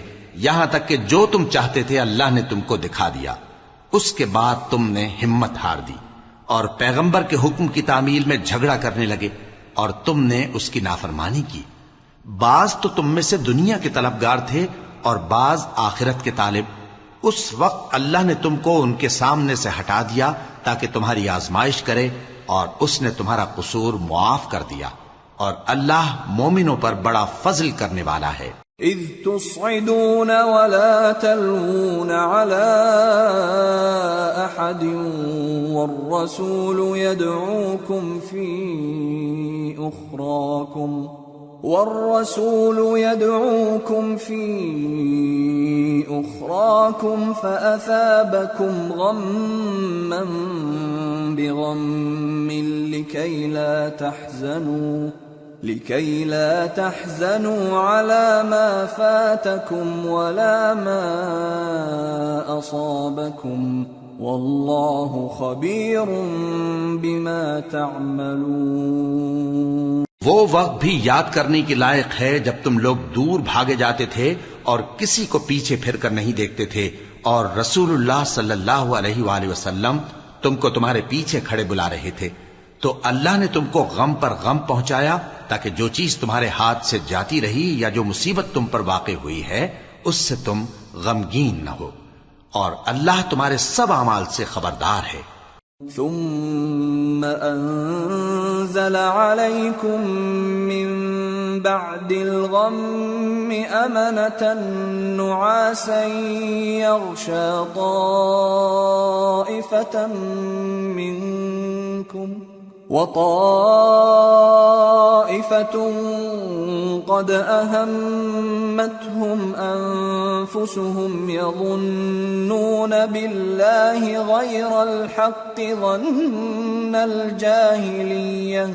یہاں تک کہ جو تم چاہتے تھے اللہ نے تم کو دکھا دیا۔ اس کے بعد تم نے ہمت ہار دی اور پیغمبر کے حکم کی تعمیل میں جھگڑا کرنے لگے اور تم نے اس کی نافرمانی کی۔ بعض تو تم میں سے دنیا کے طلبگار تھے اور بعض آخرت کے طالب۔ اس وقت اللہ نے تم کو ان کے سامنے سے ہٹا دیا تاکہ تمہاری آزمائش کرے، اور اس نے تمہارا قصور معاف کر دیا، اور اللہ مومنوں پر بڑا فضل کرنے والا ہے۔ اذ تصعدون ولا تلوون على احد والرسول يدعوكم في أخراكم فأثابكم غما بغم لكي لا تحزنوا على ما فاتكم ولا ما أصابكم والله خبير بما تعملون۔ وہ وقت بھی یاد کرنے کی لائق ہے جب تم لوگ دور بھاگے جاتے تھے اور کسی کو پیچھے پھر کر نہیں دیکھتے تھے، اور رسول اللہ صلی اللہ علیہ وآلہ وسلم تم کو تمہارے پیچھے کھڑے بلا رہے تھے، تو اللہ نے تم کو غم پر غم پہنچایا تاکہ جو چیز تمہارے ہاتھ سے جاتی رہی یا جو مصیبت تم پر واقع ہوئی ہے اس سے تم غمگین نہ ہو، اور اللہ تمہارے سب اعمال سے خبردار ہے۔ ثم أنزل عليكم من بعد الغم أمنة نعاسا يغشى طائفة منكم وطائفة قد أهمتهم أنفسهم يظنون بالله غير الحق ظن الجاهلية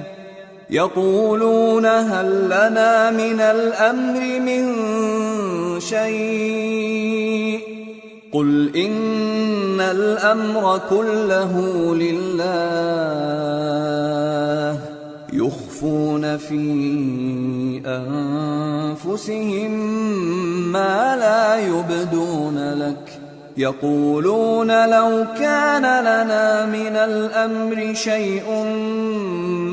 يقولون هل لنا من الأمر من شيء قل إن الأمر كله لله يخفون في أنفسهم ما لا يبدون لك يقولون لو كان لنا من الأمر شيء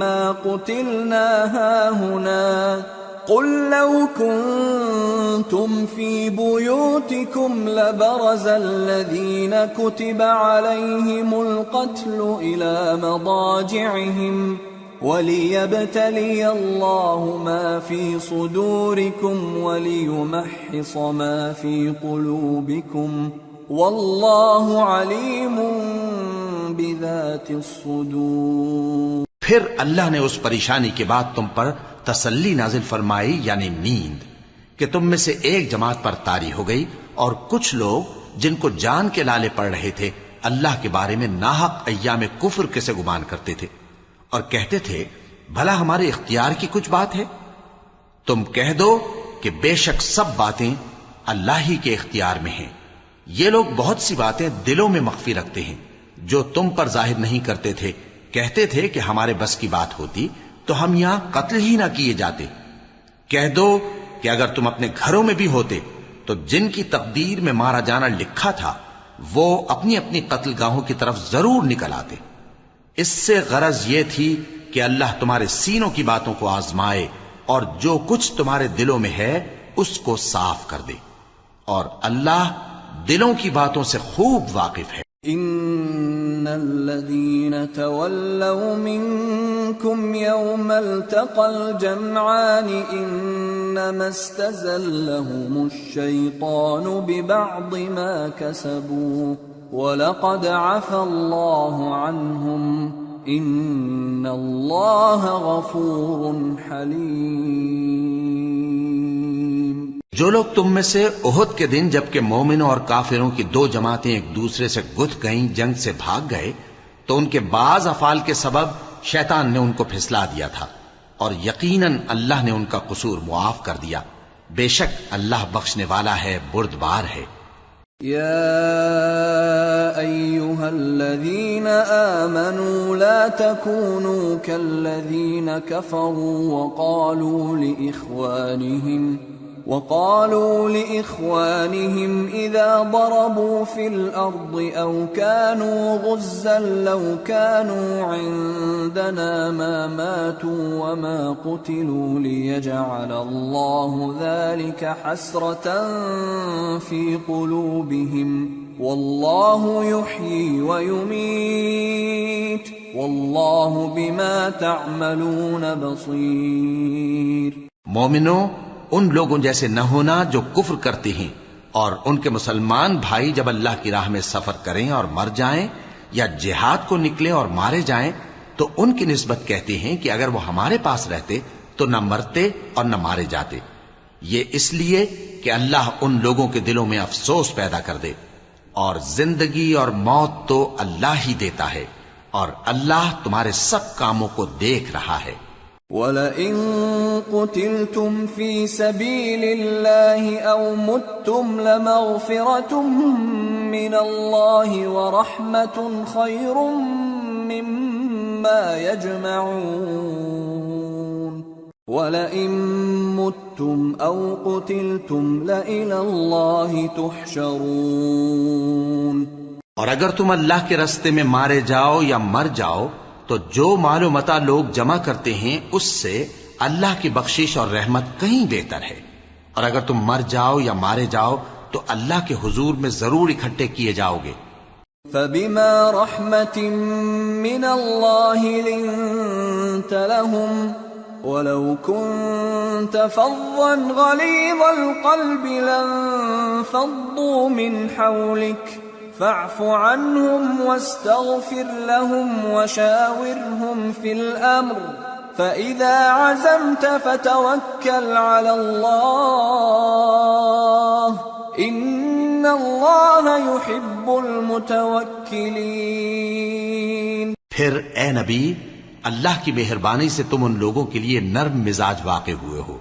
ما قتلنا هاهنا قل لو كنتم في بيوتكم لبرز الذين كتب عليهم القتل إلى مضاجعهم وليبتلي الله ما في صدوركم وليمحص ما في قلوبكم والله عليم بذات الصدور۔ پھر اللہ نے اس پریشانی کے بعد تم پر تسلی نازل فرمائی، یعنی نیند، کہ تم میں سے ایک جماعت پر طاری ہو گئی، اور کچھ لوگ جن کو جان کے لالے پڑ رہے تھے اللہ کے بارے میں ناحق ایام کفر کے سے گمان کرتے تھے اور کہتے تھے بھلا ہمارے اختیار کی کچھ بات ہے؟ تم کہہ دو کہ بے شک سب باتیں اللہ ہی کے اختیار میں ہیں۔ یہ لوگ بہت سی باتیں دلوں میں مخفی رکھتے ہیں جو تم پر ظاہر نہیں کرتے تھے۔ کہتے تھے کہ ہمارے بس کی بات ہوتی تو ہم یہاں قتل ہی نہ کیے جاتے۔ کہہ دو کہ اگر تم اپنے گھروں میں بھی ہوتے تو جن کی تقدیر میں مارا جانا لکھا تھا وہ اپنی اپنی قتل گاہوں کی طرف ضرور نکل آتے۔ اس سے غرض یہ تھی کہ اللہ تمہارے سینوں کی باتوں کو آزمائے اور جو کچھ تمہارے دلوں میں ہے اس کو صاف کر دے، اور اللہ دلوں کی باتوں سے خوب واقف ہے۔ ان الذين تولوا منكم يوم التقى الجمعان انما استزلهم الشيطان ببعض ما كسبوا ولقد عفى الله عنهم ان الله غفور حليم۔ جو لوگ تم میں سے احد کے دن جبکہ مومنوں اور کافروں کی دو جماعتیں ایک دوسرے سے گتھ گئیں، جنگ سے بھاگ گئے، تو ان کے بعض افعال کے سبب شیطان نے ان کو پھسلا دیا تھا، اور یقیناً اللہ نے ان کا قصور معاف کر دیا، بے شک اللہ بخشنے والا ہے، بردبار ہے۔ يا أيها الذين آمنوا لا تكونوا كالذين كفروا وقالوا لإخوانهم إذا ضربوا في الأرض أو كانوا غزا لو كانوا عندنا ما ماتوا وما قتلوا ليجعل الله ذلك حسرة في قلوبهم والله يحيي ويميت والله بما تعملون بصير۔ مومنوں، ان لوگوں جیسے نہ ہونا جو کفر کرتے ہیں، اور ان کے مسلمان بھائی جب اللہ کی راہ میں سفر کریں اور مر جائیں یا جہاد کو نکلے اور مارے جائیں تو ان کی نسبت کہتے ہیں کہ اگر وہ ہمارے پاس رہتے تو نہ مرتے اور نہ مارے جاتے، یہ اس لیے کہ اللہ ان لوگوں کے دلوں میں افسوس پیدا کر دے، اور زندگی اور موت تو اللہ ہی دیتا ہے، اور اللہ تمہارے سب کاموں کو دیکھ رہا ہے۔ وَلَئِن قُتِلْتُمْ فِي سَبِيلِ اللَّهِ أَوْ مُتُّمْ لَمَغْفِرَةٌ مِّنَ اللَّهِ وَرَحْمَةٌ خَيْرٌ مِّمَّا يَجْمَعُونَ وَلَئِن مُتُّمْ أَوْ قُتِلْتُمْ لَإِلَى اللَّهِ تُحْشَرُونَ۔ اور اگر تم اللہ کے راستے میں مارے جاؤ یا مر جاؤ تو جو مال و متاع لوگ جمع کرتے ہیں اس سے اللہ کی بخشش اور رحمت کہیں بہتر ہے، اور اگر تم مر جاؤ یا مارے جاؤ تو اللہ کے حضور میں ضرور اکٹھے کیے جاؤ گے۔ فَبِمَا رَحْمَةٍ مِّنَ اللَّهِ لِنتَ لَهُمْ وَلَوْ كُنتَ فَظًّا غَلِيظَ الْقَلْبِ لَانفَضُّوا مِنْ حَوْلِكَ فاعف عنهم واستغفر لهم وشاورهم في الأمر فإذا عزمت فتوكل على الله إن الله يحب المتوكلين۔ پھر اے نبی، اللہ کی مہربانی سے تم ان لوگوں کے لیے نرم مزاج واقع ہوئے ہو،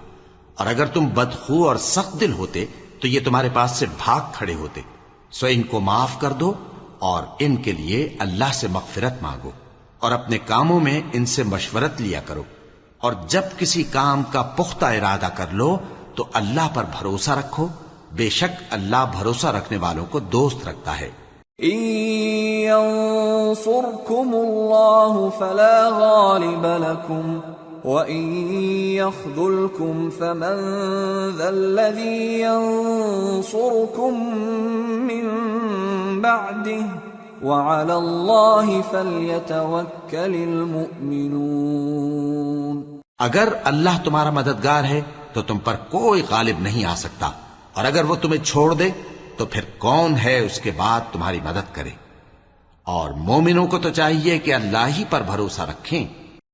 اور اگر تم بدخو اور سخت دل ہوتے تو یہ تمہارے پاس سے بھاگ کھڑے ہوتے، سو ان کو معاف کر دو اور ان کے لیے اللہ سے مغفرت مانگو، اور اپنے کاموں میں ان سے مشورت لیا کرو، اور جب کسی کام کا پختہ ارادہ کر لو تو اللہ پر بھروسہ رکھو، بے شک اللہ بھروسہ رکھنے والوں کو دوست رکھتا ہے۔ إن ينصركم الله فلا غالب لكم وَإِن يَخْذُلْكُمْ فَمَنْ ذَا الَّذِي يَنصُرُكُمْ مِنْ بَعْدِهِ وَعَلَى اللَّهِ فَلْيَتَوَكَّلِ الْمُؤْمِنُونَ۔ اگر اللہ تمہارا مددگار ہے تو تم پر کوئی غالب نہیں آ سکتا، اور اگر وہ تمہیں چھوڑ دے تو پھر کون ہے اس کے بعد تمہاری مدد کرے، اور مومنوں کو تو چاہیے کہ اللہ ہی پر بھروسہ رکھیں۔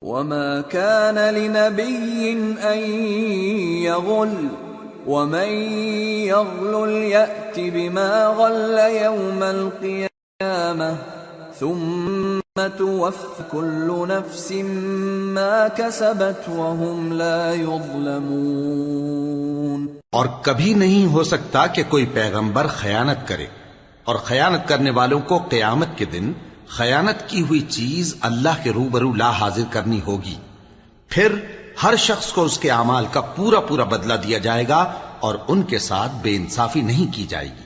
وَمَا كَانَ لِنَبِيٍّ أَن يَغُلَّ وَمَن يَغْلُلْ يَأْتِ بِمَا غَلَّ يَوْمَ الْقِيَامَةِ ثُمَّ تُوَفَّى كُلُّ نَفْسٍ مَا كَسَبَتْ وَهُمْ لَا يُظْلَمُونَ۔ اور کبھی نہیں ہو سکتا کہ کوئی پیغمبر خیانت کرے، اور خیانت کرنے والوں کو قیامت کے دن خیانت کی ہوئی چیز اللہ کے روبرو لا حاضر کرنی ہوگی، پھر ہر شخص کو اس کے اعمال کا پورا پورا بدلہ دیا جائے گا، اور ان کے ساتھ بے انصافی نہیں کی جائے گی۔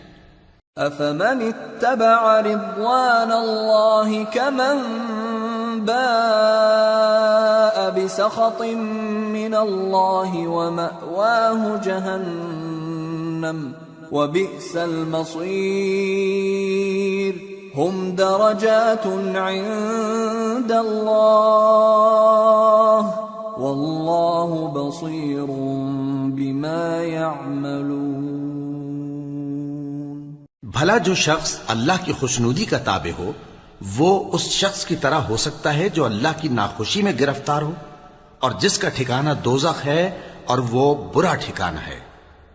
أَفَمَنِ اتَّبَعَ رِضْوَانَ اللَّهِ كَمَنْ بَاءَ بِسَخَطٍ مِّنَ اللَّهِ وَمَأْوَاهُ جَهَنَّمُ وَبِئْسَ الْمَصِيرُ هُمْ دَرَجَاتٌ عِندَ اللَّهِ وَاللَّهُ بَصِيرٌ بِمَا يَعْمَلُونَ۔ بھلا جو شخص اللہ کی خوشنودی کا تابع ہو وہ اس شخص کی طرح ہو سکتا ہے جو اللہ کی ناخوشی میں گرفتار ہو، اور جس کا ٹھکانہ دوزخ ہے اور وہ برا ٹھکانہ ہے۔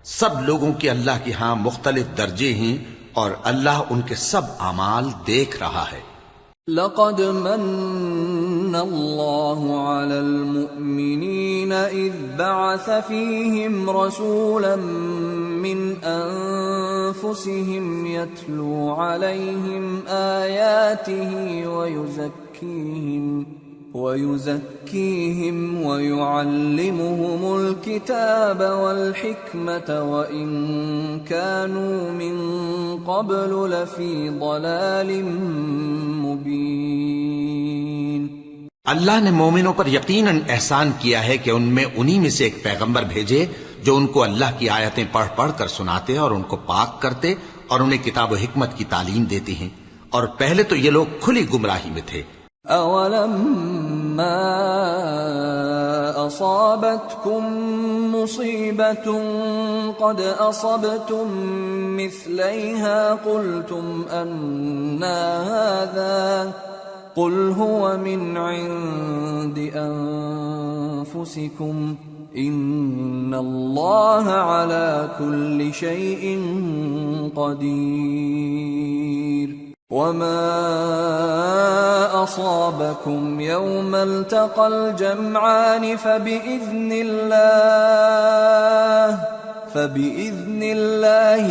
سب لوگوں کے اللہ کے ہاں مختلف درجے ہیں، اور اللہ ان کے سب اعمال دیکھ رہا ہے۔ لَقَدْ مَنَّ الله على المؤمنين إذ بعث فيهم رسولا من أنفسهم يتلو عليهم آياته ويزكيهم ويعلمهم الكتاب والحكمة وإن كانوا من قبل لفي ضلال مبين۔ اللہ نے مومنوں پر یقیناً احسان کیا ہے کہ ان میں انہی میں سے ایک پیغمبر بھیجے جو ان کو اللہ کی آیتیں پڑھ پڑھ کر سناتے اور ان کو پاک کرتے اور انہیں کتاب و حکمت کی تعلیم دیتے ہیں، اور پہلے تو یہ لوگ کھلی گمراہی میں تھے۔ أَوَلَمَّا أَصَابَتْكُم مُّصِيبَةٌ قَدْ أَصَبْتُم مِّثْلَيْهَا قُلْتُمْ أَنَّىٰ هَٰذَا قُلْ هُوَ مِنْ عِندِ أَنفُسِكُمْ إِنَّ اللَّهَ عَلَىٰ كُلِّ شَيْءٍ قَدِيرٌ۔ وما أصابكم يوم التقى الجمعان فبإذن الله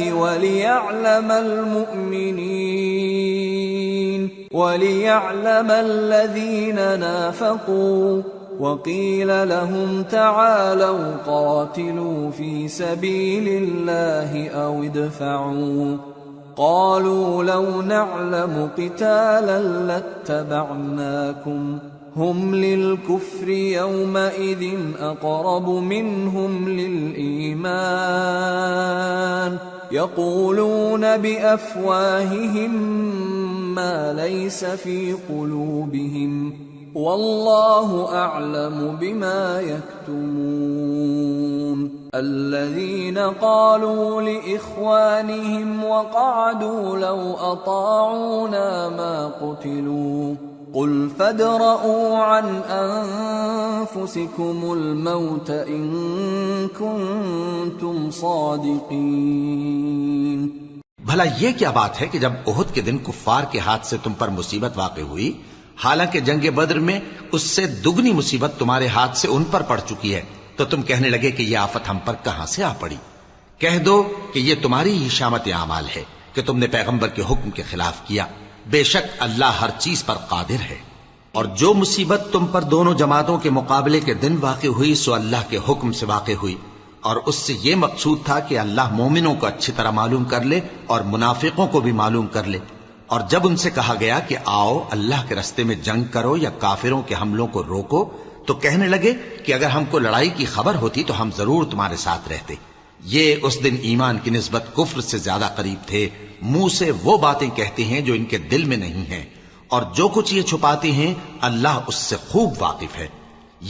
وليعلم الذين نافقوا وقيل لهم تعالوا قاتلوا في سبيل الله أو ادفعوا قالوا لو نعلم قتالا لاتبعناكم هم للكفر يومئذ أقرب منهم للإيمان يقولون بأفواههم ما ليس في قلوبهم والله أعلم بما يكتمون الذين قالوا لإخوانهم وقعدوا لو أطاعونا ما قتلوا قل فادرءوا عن أنفسكم الموت إن كنتم صادقين۔ بھلا یہ کیا بات ہے کہ جب احد کے دن کفار کے ہاتھ سے تم پر مصیبت واقع ہوئی، حالانکہ جنگ بدر میں اس سے دگنی مصیبت تمہارے ہاتھ سے ان پر پڑ چکی ہے، تو تم کہنے لگے کہ یہ آفت ہم پر کہاں سے آ پڑی؟ کہہ دو کہ یہ تمہاری ہی شامت اعمال ہے کہ تم نے پیغمبر کے حکم کے خلاف کیا، بے شک اللہ ہر چیز پر قادر ہے۔ اور جو مصیبت تم پر دونوں جماعتوں کے مقابلے کے دن واقع ہوئی سو اللہ کے حکم سے واقع ہوئی، اور اس سے یہ مقصود تھا کہ اللہ مومنوں کو اچھی طرح معلوم کر لے اور منافقوں کو بھی معلوم کر لے۔ اور جب ان سے کہا گیا کہ آؤ اللہ کے رستے میں جنگ کرو یا کافروں کے حملوں کو روکو، تو کہنے لگے کہ اگر ہم کو لڑائی کی خبر ہوتی تو ہم ضرور تمہارے ساتھ رہتے۔ یہ اس دن ایمان کی نسبت کفر سے زیادہ قریب تھے، منہ سے وہ باتیں کہتے ہیں جو ان کے دل میں نہیں ہیں، اور جو کچھ یہ چھپاتے ہیں اللہ اس سے خوب واقف ہے۔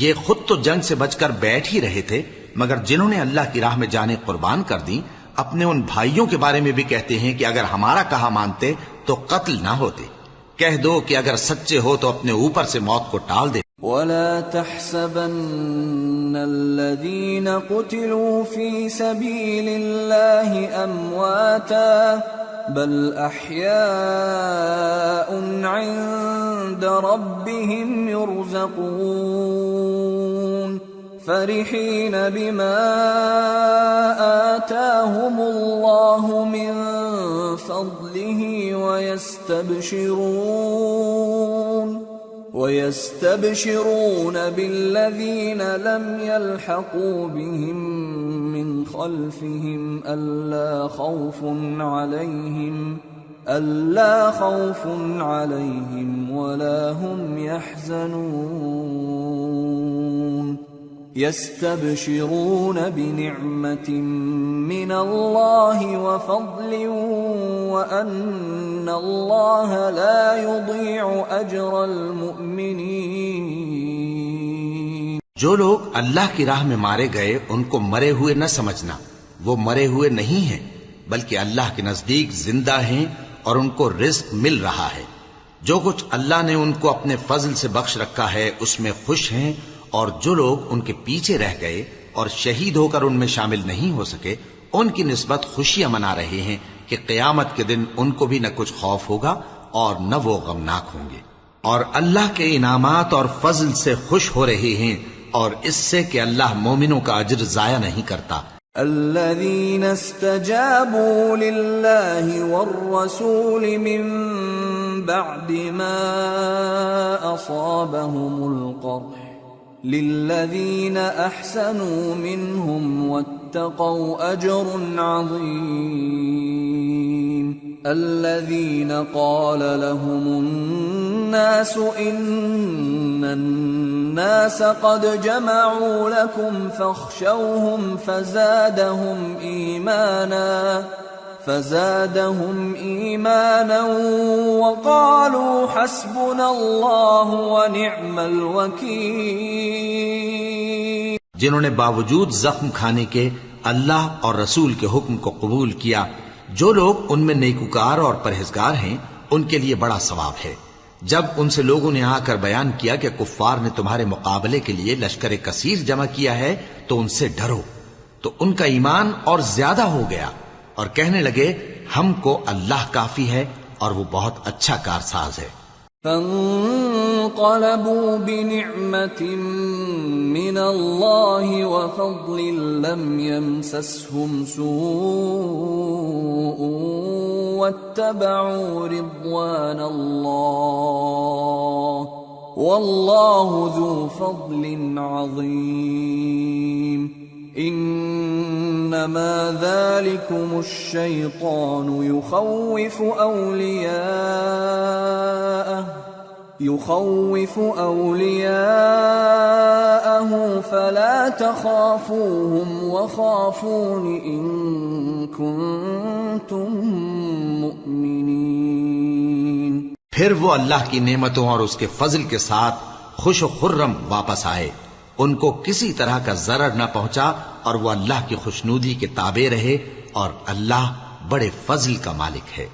یہ خود تو جنگ سے بچ کر بیٹھ ہی رہے تھے، مگر جنہوں نے اللہ کی راہ میں جانیں قربان کر دیں اپنے ان بھائیوں کے بارے میں بھی کہتے ہیں کہ اگر ہمارا کہا مانتے تو قتل نہ ہوتے۔ کہہ دو کہ اگر سچے ہو تو اپنے اوپر سے موت کو ٹال دے۔ وَلَا تَحْسَبَنَّ الَّذِينَ قُتِلُوا فِي سَبِيلِ اللَّهِ أَمْوَاتًا بَلْ أَحْيَاءٌ عِندَ رَبِّهِمْ يُرْزَقُونَ فَرِحِينَ بِمَا آتَاهُمُ اللَّهُ مِنْ فَضْلِهِ وَيَسْتَبْشِرُونَ بِالَّذِينَ لَمْ يَلْحَقُوا بِهِمْ مِنْ خَلْفِهِمْ أَلَّا خَوْفٌ عَلَيْهِمْ وَلَا هُمْ يَحْزَنُونَ يَسْتَبْشِرُونَ بِنِعْمَةٍ مِّنَ اللَّهِ وَفَضْلٍ وَأَنَّ اللَّهَ لَا يُضِيعُ أَجْرَ الْمُؤْمِنِينَ۔ جو لوگ اللہ کی راہ میں مارے گئے ان کو مرے ہوئے نہ سمجھنا، وہ مرے ہوئے نہیں ہیں بلکہ اللہ کے نزدیک زندہ ہیں اور ان کو رزق مل رہا ہے۔ جو کچھ اللہ نے ان کو اپنے فضل سے بخش رکھا ہے اس میں خوش ہیں، اور جو لوگ ان کے پیچھے رہ گئے اور شہید ہو کر ان میں شامل نہیں ہو سکے ان کی نسبت خوشیاں منا رہے ہیں کہ قیامت کے دن ان کو بھی نہ کچھ خوف ہوگا اور نہ وہ غمناک ہوں گے۔ اور اللہ کے انعامات اور فضل سے خوش ہو رہے ہیں اور اس سے کہ اللہ مومنوں کا اجر ضائع نہیں کرتا. الذين استجابوا لله والرسول من بعد ما أصابهم القرح للذين أحسنوا منهم واتقوا أجر عظيم. الذين قال لهم الناس إن الناس قد جمعوا لكم فاخشوهم فزادهم إيمانا وقالوا حسبنا الله ونعم الوكيل. جنہوں نے باوجود زخم کھانے کے اللہ اور رسول کے حکم کو قبول کیا، جو لوگ ان میں نیکوکار اور پرہیزگار ہیں ان کے لیے بڑا ثواب ہے. جب ان سے لوگوں نے آ کر بیان کیا کہ کفار نے تمہارے مقابلے کے لیے لشکر کثیر جمع کیا ہے تو ان سے ڈرو، تو ان کا ایمان اور زیادہ ہو گیا اور کہنے لگے ہم کو اللہ کافی ہے اور وہ بہت اچھا کارساز ہے. فانقلبوا بنعمة من الله وفضل لم يمسسهم سوء واتبعوا رضوان الله والله ذو فضل عظيم. انما ذلكم الشيطان يخوف أولياءه فلا تخافوهم وخافون إن كنتم مؤمنين. پھر وہ اللہ کی نعمتوں اور اس کے فضل کے ساتھ خوش و خرم واپس آئے، ان کو کسی طرح کا ضرر نہ پہنچا اور وہ اللہ کی خوشنودی کے تابع رہے اور اللہ بڑے فضل کا مالک ہے.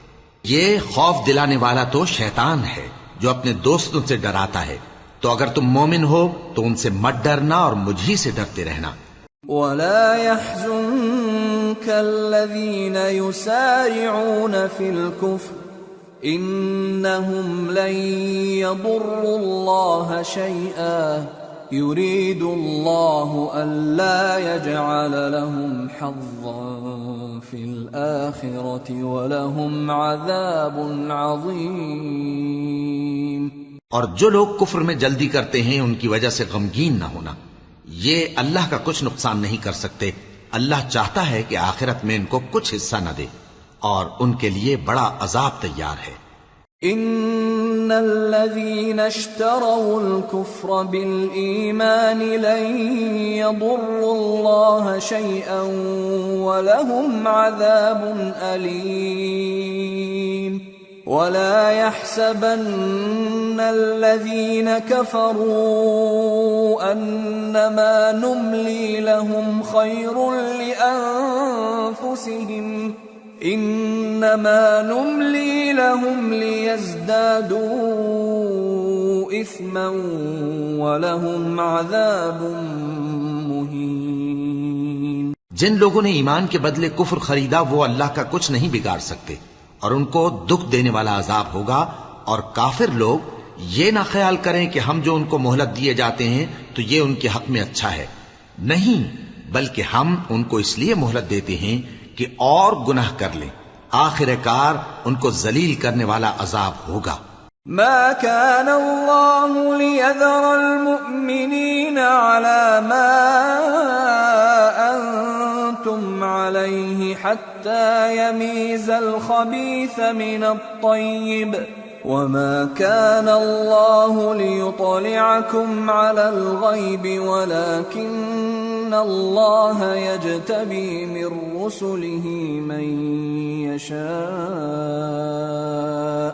یہ خوف دلانے والا تو شیطان ہے جو اپنے دوستوں سے ڈراتا ہے، تو اگر تم مومن ہو تو ان سے مت ڈرنا اور مجھ ہی سے ڈرتے رہنا. وَلَا يَحْزُنكَ الَّذِينَ يُسَارِعُونَ فِي الْكُفْرِ إِنَّهُمْ لَن يَضُرُّوا اللَّهَ شَيْئًا يُرِيدُ اللَّهُ أَلَّا يَجْعَلَ لَهُمْ حَظًّا فِي الْآخِرَةِ وَلَهُمْ عَذَابٌ عَظِيمٌ. اور جو لوگ کفر میں جلدی کرتے ہیں ان کی وجہ سے غمگین نہ ہونا، یہ اللہ کا کچھ نقصان نہیں کر سکتے. اللہ چاہتا ہے کہ آخرت میں ان کو کچھ حصہ نہ دے اور ان کے لیے بڑا عذاب تیار ہے. ان الذين اشتروا الكفر بالإيمان لن يضروا الله شيئا ولهم عذاب أليم. ولا يحسبن الذين كفروا أنما نملي لهم خير لأنفسهم إنما نملي لهم ليزدادوا إثما ولهم عذاب مهين. جن لوگوں نے ایمان کے بدلے کفر خریدا وہ اللہ کا کچھ نہیں بگاڑ سکتے اور ان کو دکھ دینے والا عذاب ہوگا. اور کافر لوگ یہ نہ خیال کریں کہ ہم جو ان کو مہلت دیے جاتے ہیں تو یہ ان کے حق میں اچھا ہے، نہیں، بلکہ ہم ان کو اس لیے مہلت دیتے ہیں کہ اور گناہ کر لیں، آخر کار ان کو ذلیل کرنے والا عذاب ہوگا. ما كان الله ليذر المؤمنين على ما أنتم عليه حتى يميز الخبيث من الطيب وما كان الله ليطلعكم على الغيب ولكن الله يجتبي من رسله من يشاء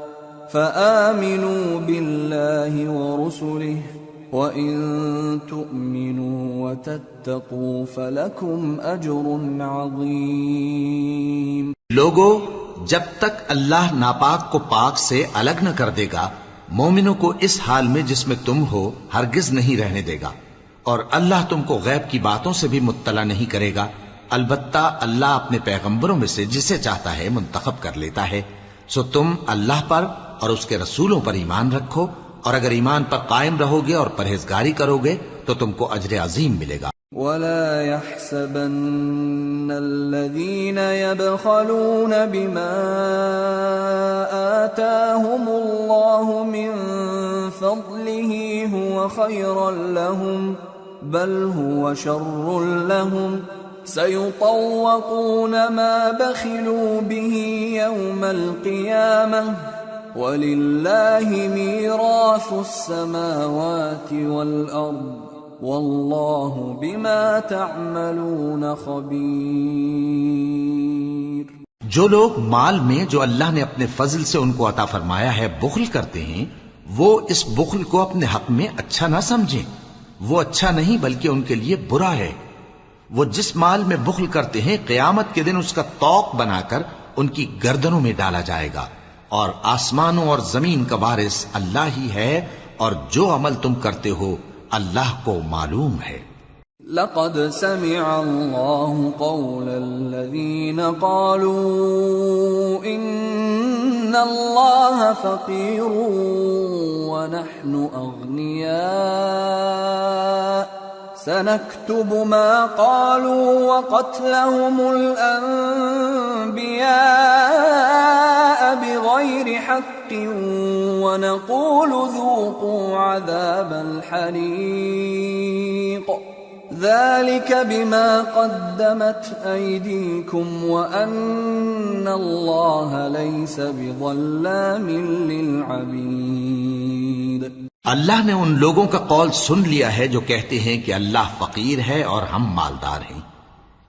فآمنوا بالله ورسله وإن تؤمنوا وتتقوا فلكم أجر عظيم. لوگو، جب تک اللہ ناپاک کو پاک سے الگ نہ کر دے گا مومنوں کو اس حال میں جس میں تم ہو ہرگز نہیں رہنے دے گا، اور اللہ تم کو غیب کی باتوں سے بھی مطلع نہیں کرے گا. البتہ اللہ اپنے پیغمبروں میں سے جسے چاہتا ہے منتخب کر لیتا ہے. سو تم اللہ پر اور اس کے رسولوں پر ایمان رکھو اور اگر ایمان پر قائم رہو گے اور پرہیزگاری کرو گے تو تم کو اجر عظیم ملے گا۔ ولا يحسبن الذين يبخلون بما آتاهم الله من فضله هو خيرا لهم بل هو شر لهم سيطوقون ما بخلوا به يوم القيامة وَلِلَّهِ مِيرَاثُ السَّمَاوَاتِ وَالْأَرْضِ وَاللَّهُ بِمَا تَعْمَلُونَ خَبِيرٌ۔ جو لوگ مال میں جو اللہ نے اپنے فضل سے ان کو عطا فرمایا ہے بخل کرتے ہیں، وہ اس بخل کو اپنے حق میں اچھا نہ سمجھیں، وہ اچھا نہیں بلکہ ان کے لیے برا ہے۔ وہ جس مال میں بخل کرتے ہیں قیامت کے دن اس کا طوق بنا کر ان کی گردنوں میں ڈالا جائے گا، اور آسمانوں اور زمین کا وارث اللہ ہی ہے، اور جو عمل تم کرتے ہو اللہ کو معلوم ہے۔ لقد سمع الله قول الذين قالوا إن الله فقير ونحن أغنياء سنكتب ما قالوا وقتلهم الأنبياء بغير حق ونقول ذوقوا عذاب الحريق ذلك بما قدمت أيديكم وأن الله ليس بظلام للعبيد۔ اللہ نے ان لوگوں کا قول سن لیا ہے جو کہتے ہیں کہ اللہ فقیر ہے اور ہم مالدار ہیں۔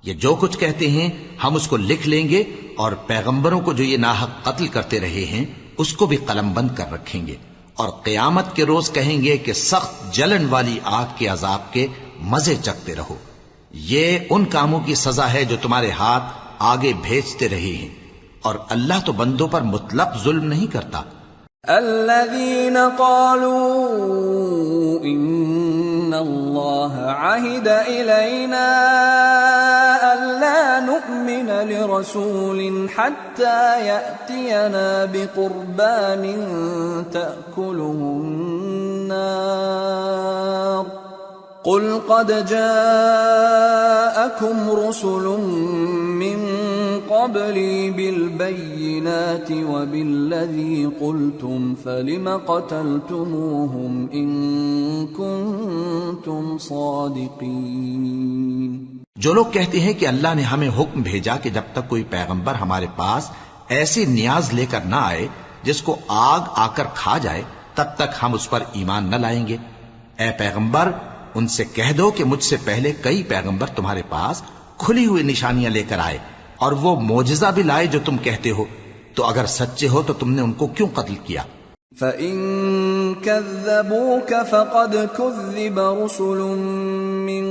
یہ جو کچھ کہتے ہیں ہم اس کو لکھ لیں گے، اور پیغمبروں کو جو یہ ناحق قتل کرتے رہے ہیں اس کو بھی قلم بند کر رکھیں گے، اور قیامت کے روز کہیں گے کہ سخت جلن والی آگ کے عذاب کے مزے چکھتے رہو۔ یہ ان کاموں کی سزا ہے جو تمہارے ہاتھ آگے بھیجتے رہے ہیں، اور اللہ تو بندوں پر مطلق ظلم نہیں کرتا۔ الذين قالوا إن الله عهد إلينا ألا نؤمن لرسول حتى يأتينا بقربان تأكله النار قل قد جاءكم رسل من قبلي بالبينات وبالذي قلتم فلم قتلتموهم إن كنتم صادقين۔ جو لوگ کہتے ہیں کہ اللہ نے ہمیں حکم بھیجا کہ جب تک کوئی پیغمبر ہمارے پاس ایسی نیاز لے کر نہ آئے جس کو آگ آ کر کھا جائے تب تک ہم اس پر ایمان نہ لائیں گے۔ اے پیغمبر ان سے کہہ دو کہ مجھ سے پہلے کئی پیغمبر تمہارے پاس کھلی ہوئی نشانیاں لے کر آئے اور وہ معجزہ بھی لائے جو تم کہتے ہو، تو اگر سچے ہو تو تم نے ان کو کیوں قتل کیا؟ فَإِن كَذَّبُوكَ فَقَدْ كُذِّبَ رُسُلٌ مِّن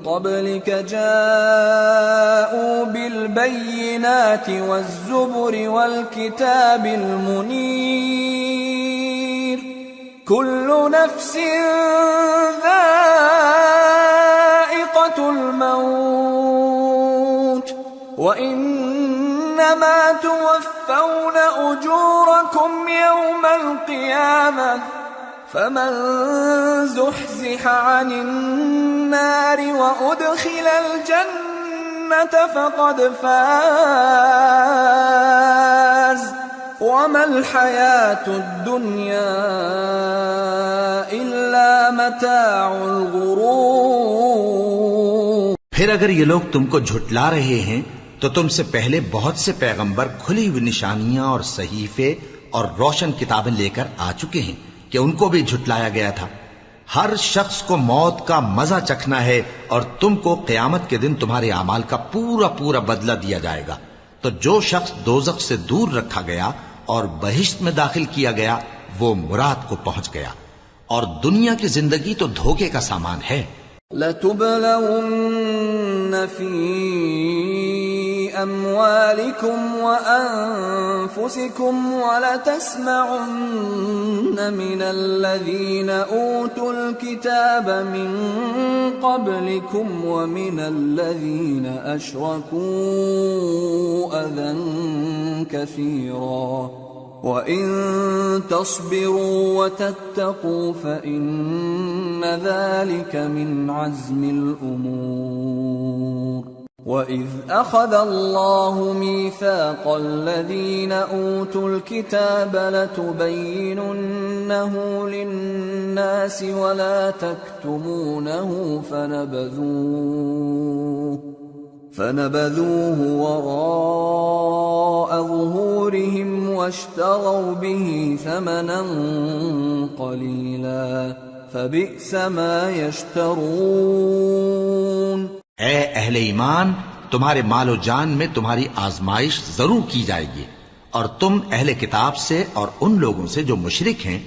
قَبْلِكَ جَاءُوا بِالْبَيِّنَاتِ وَالزُّبُرِ وَالْكِتَابِ الْمُنِيرِ كُلُّ نَفْسٍ ذَائِقَةُ الْمَوْتِ وَإِنَّمَا تُوَفَّوْنَ أُجُورَكُمْ يَوْمَ الْقِيَامَةِ فَمَنْ زُحْزِحَ عَنِ النَّارِ وَأُدْخِلَ الْجَنَّةَ فَقَدْ فَازَ وَمَا الْحَيَاةُ الدُّنْيَا إِلَّا مَتَاعُ الْغُرُورِ۔ پھر اگر یہ لوگ تم کو جھٹلا رہے ہیں تو تم سے پہلے بہت سے پیغمبر کھلی ہوئی نشانیاں اور صحیفے اور روشن کتابیں لے کر آ چکے ہیں کہ ان کو بھی جھٹلایا گیا تھا۔ ہر شخص کو موت کا مزہ چکھنا ہے، اور تم کو قیامت کے دن تمہارے اعمال کا پورا پورا بدلہ دیا جائے گا۔ تو جو شخص دوزخ سے دور رکھا گیا اور بہشت میں داخل کیا گیا وہ مراد کو پہنچ گیا، اور دنیا کی زندگی تو دھوکے کا سامان ہے۔ لَتُبْلَوُنَّ فِي أَمْوَالِكُمْ وَأَنفُسِكُمْ وَلَتَسْمَعُنَّ مِنَ الَّذِينَ أُوتُوا الْكِتَابَ مِنْ قَبْلِكُمْ وَمِنَ الَّذِينَ أَشْرَكُوا أَذًى كَثِيرًا وَإِن تَصْبِرُوا وَتَتَّقُوا فَإِنَّ ذَلِكَ مِنْ عَزْمِ الْأُمُورِ وَإِذْ أَخَذَ اللَّهُ مِيثَاقَ الَّذِينَ أُوتُوا الْكِتَابَ لَتُبَيِّنُنَّهُ لِلنَّاسِ وَلَا تَكْتُمُونَهُ فنبذوه وراء ظهورهم واشتروا به ثمنا قليلا فبئس ما يشترون۔ اے اہل ایمان، تمہارے مال و جان میں تمہاری آزمائش ضرور کی جائے گی، اور تم اہل کتاب سے اور ان لوگوں سے جو مشرک ہیں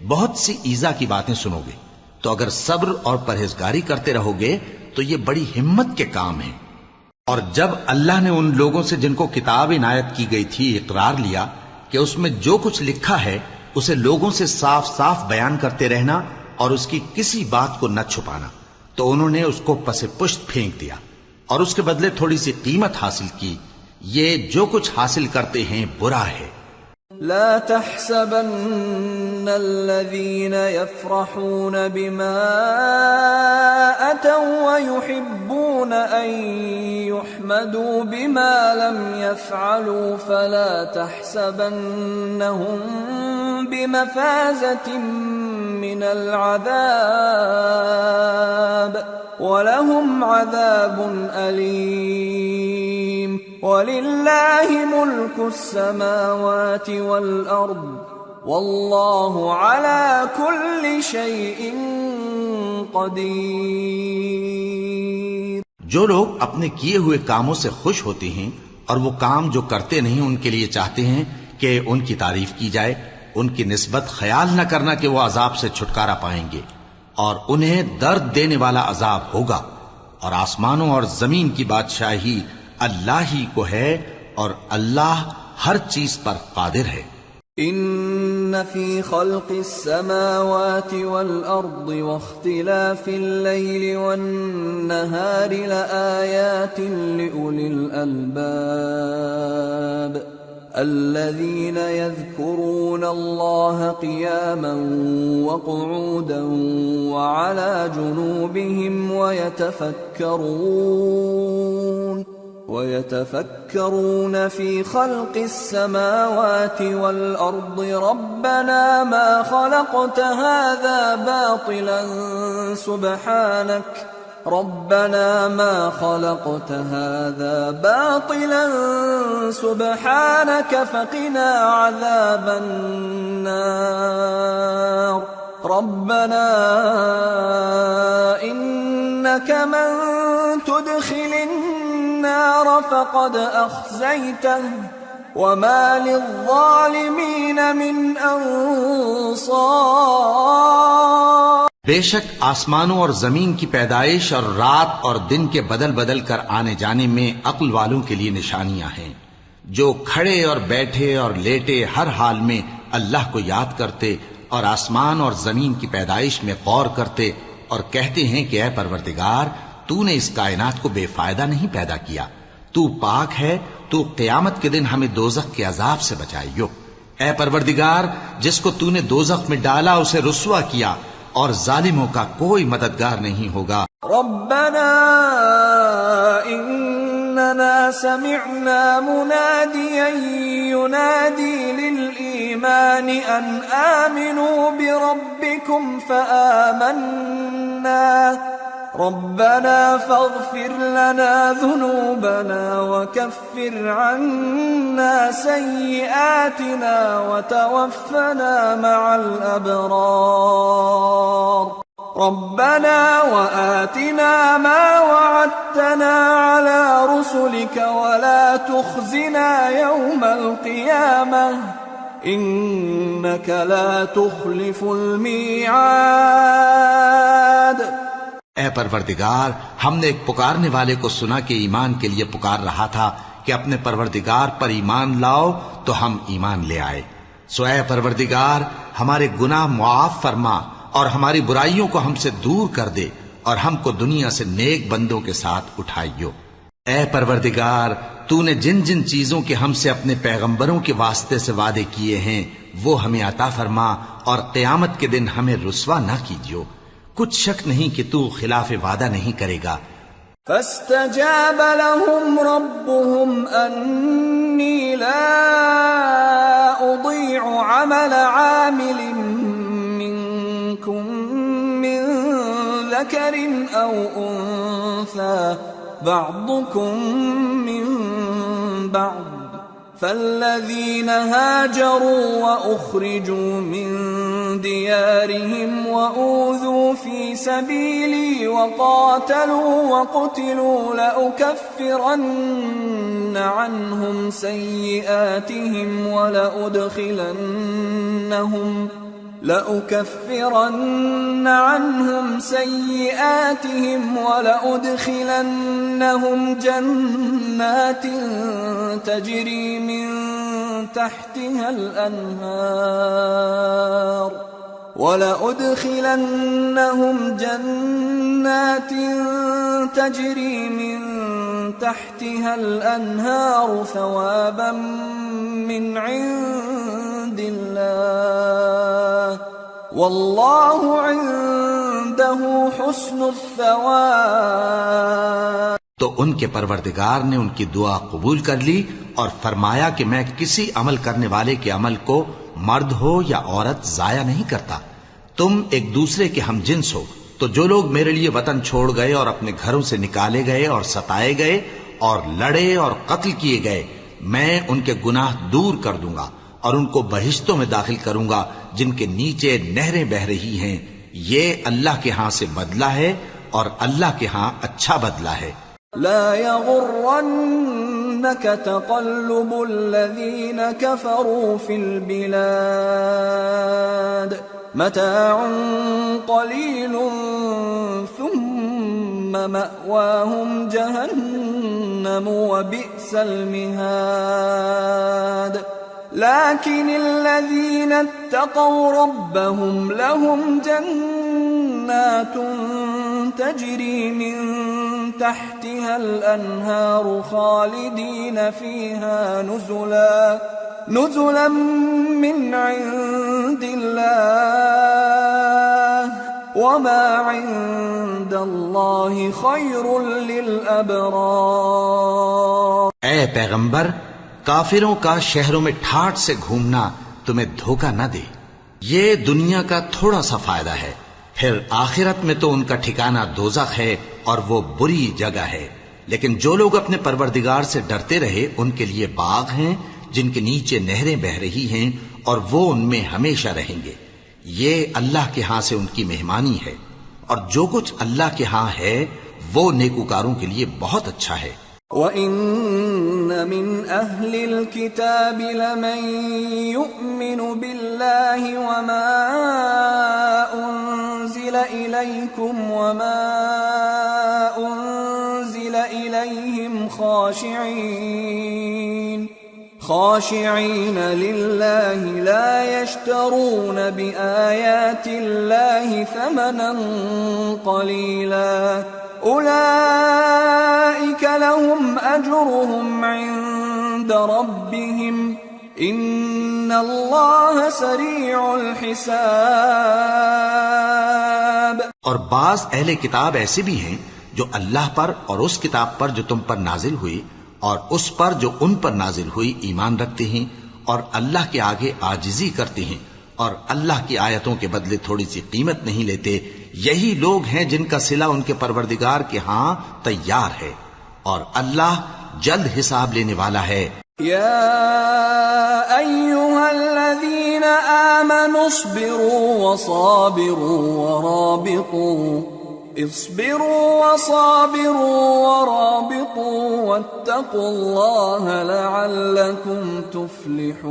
بہت سی ایذا کی باتیں سنو گے، تو اگر صبر اور پرہیزگاری کرتے رہو گے تو یہ بڑی ہمت کے کام ہیں۔ اور جب اللہ نے ان لوگوں سے جن کو کتاب عنایت کی گئی تھی اقرار لیا کہ اس میں جو کچھ لکھا ہے اسے لوگوں سے صاف صاف بیان کرتے رہنا اور اس کی کسی بات کو نہ چھپانا، تو انہوں نے اس کو پس پشت پھینک دیا اور اس کے بدلے تھوڑی سی قیمت حاصل کی۔ یہ جو کچھ حاصل کرتے ہیں برا ہے۔ لا تحسبن الذين يفرحون بما أتوا ويحبون أن يحمدوا بما لم يفعلوا فلا تحسبنهم بمفازة من العذاب ولهم عذاب أليم ولله ملك السماوات والأرض والله على كل شيء قدير۔ جو لوگ اپنے کیے ہوئے کاموں سے خوش ہوتے ہیں اور وہ کام جو کرتے نہیں ان کے لیے چاہتے ہیں کہ ان کی تعریف کی جائے، ان کی نسبت خیال نہ کرنا کہ وہ عذاب سے چھٹکارا پائیں گے، اور انہیں درد دینے والا عذاب ہوگا۔ اور آسمانوں اور زمین کی بادشاہی اللہ ہی کو ہے اور اللہ ہر چیز پر قادر ہے۔ ان فی خلق السماوات والارض واختلاف الليل والنهار لآیات لأولی الالباب الذين يذكرون الله قياما وقعودا وعلى جنوبهم ويتفكرون في خلق السماوات والأرض ربنا ما خلقت هذا باطلا سبحانك فقنا عذاب النار ربنا إنك من تدخل النار فقد أخزيته وما للظالمين من أنصار۔ بے شک آسمانوں اور زمین کی پیدائش اور رات اور دن کے بدل بدل کر آنے جانے میں عقل والوں کے لیے نشانیاں ہیں، جو کھڑے اور بیٹھے اور لیٹے ہر حال میں اللہ کو یاد کرتے اور آسمان اور زمین کی پیدائش میں غور کرتے اور کہتے ہیں کہ اے پروردگار، تو نے اس کائنات کو بے فائدہ نہیں پیدا کیا، تو پاک ہے، تو قیامت کے دن ہمیں دوزخ کے عذاب سے بچائیو۔ اے پروردگار، جس کو تو نے دوزخ میں ڈالا اسے رسوا کیا، اور ظالموں کا کوئی مددگار نہیں ہوگا۔ ربنا اننا سمعنا مناديا ينادي للإيمان ان آمنوا بربكم فآمنا ربنا فاغفر لنا ذنوبنا وكفر عنا سيئاتنا وتوفنا مع الأبرار ربنا وآتنا ما وعدتنا على رسلك ولا تخزنا يوم القيامة إنك لا تخلف الميعاد۔ اے پروردگار، ہم نے ایک پکارنے والے کو سنا کہ ایمان کے لیے پکار رہا تھا کہ اپنے پروردگار پر ایمان لاؤ، تو ہم ایمان لے آئے۔ سو اے پروردگار، ہمارے گناہ معاف فرما اور ہماری برائیوں کو ہم سے دور کر دے، اور ہم کو دنیا سے نیک بندوں کے ساتھ اٹھائیو۔ اے پروردگار، تو نے جن جن چیزوں کے ہم سے اپنے پیغمبروں کے واسطے سے وعدے کیے ہیں وہ ہمیں عطا فرما، اور قیامت کے دن ہمیں رسوا نہ کیجیو۔ کچھ شک نہیں کہ تو خلاف وعدہ نہیں کرے گا۔ فاستجاب لهم ربهم أني لا أضيع عمل عامل منكم من ذكر أو أنثى بعضكم من بعض، فالذين هاجروا وأخرجوا من ديارهم وأوذوا في سبيلي وقاتلوا وقتلوا لأكفرن عنهم سيئاتهم ولأدخلنهم جنات تجري من تحتها الأنهار ثوابا من عند الله والله عنده حسن الثواب۔ تو ان کے پروردگار نے ان کی دعا قبول کر لی اور فرمایا کہ میں کسی عمل کرنے والے کے عمل کو مرد ہو یا عورت ضائع نہیں کرتا۔ تم ایک دوسرے کے ہم جنس ہو، تو جو لوگ میرے لیے وطن چھوڑ گئے اور اپنے گھروں سے نکالے گئے اور ستائے گئے اور لڑے اور قتل کیے گئے، میں ان کے گناہ دور کر دوں گا اور ان کو بہشتوں میں داخل کروں گا جن کے نیچے نہریں بہہ رہی ہیں۔ یہ اللہ کے ہاں سے بدلہ ہے اور اللہ کے ہاں اچھا بدلہ ہے۔ لا يغرنك تقلب الذين كفروا في البلاد متاع قليل ثم مأواهم جهنم وبئس المهاد لكن الذين اتقوا ربهم لهم جنات تجري من تحتها الأنهار خالدين فيها نزلا من عند الله وما عند الله خير للأبرار۔ اے پیغمبر، کافروں کا شہروں میں ٹھاٹھ سے گھومنا تمہیں دھوکہ نہ دے، یہ دنیا کا تھوڑا سا فائدہ ہے، پھر آخرت میں تو ان کا ٹھکانہ دوزخ ہے اور وہ بری جگہ ہے۔ لیکن جو لوگ اپنے پروردگار سے ڈرتے رہے ان کے لیے باغ ہیں جن کے نیچے نہریں بہہ رہی ہیں اور وہ ان میں ہمیشہ رہیں گے۔ یہ اللہ کے ہاں سے ان کی مہمانی ہے، اور جو کچھ اللہ کے ہاں ہے وہ نیکوکاروں کے لیے بہت اچھا ہے۔ وَإِنَّ مِنْ أَهْلِ الْكِتَابِ لَمَنْ يُؤْمِنُ بِاللَّهِ وَمَا أُنْزِلَ إِلَيْكُمْ وَمَا أُنْزِلَ إِلَيْهِمْ خاشعين لله لا يشترون بآيات الله ثمنا قليلا أولئك لهم أجرهم عند ربهم إن الله سريع الحساب۔ اور بعض اہل کتاب ایسے بھی ہیں جو اللہ پر اور اس کتاب پر جو تم پر نازل ہوئی اور اس پر جو ان پر نازل ہوئی ایمان رکھتے ہیں اور اللہ کے آگے عاجزی کرتے ہیں اور اللہ کی آیتوں کے بدلے تھوڑی سی قیمت نہیں لیتے۔ یہی لوگ ہیں جن کا صلہ ان کے پروردگار کے ہاں تیار ہے، اور اللہ جلد حساب لینے والا ہے۔ یا ایھا الذین آمنوا اصبروا ورابطوا واتقوا اللہ لعلکم تفلحون۔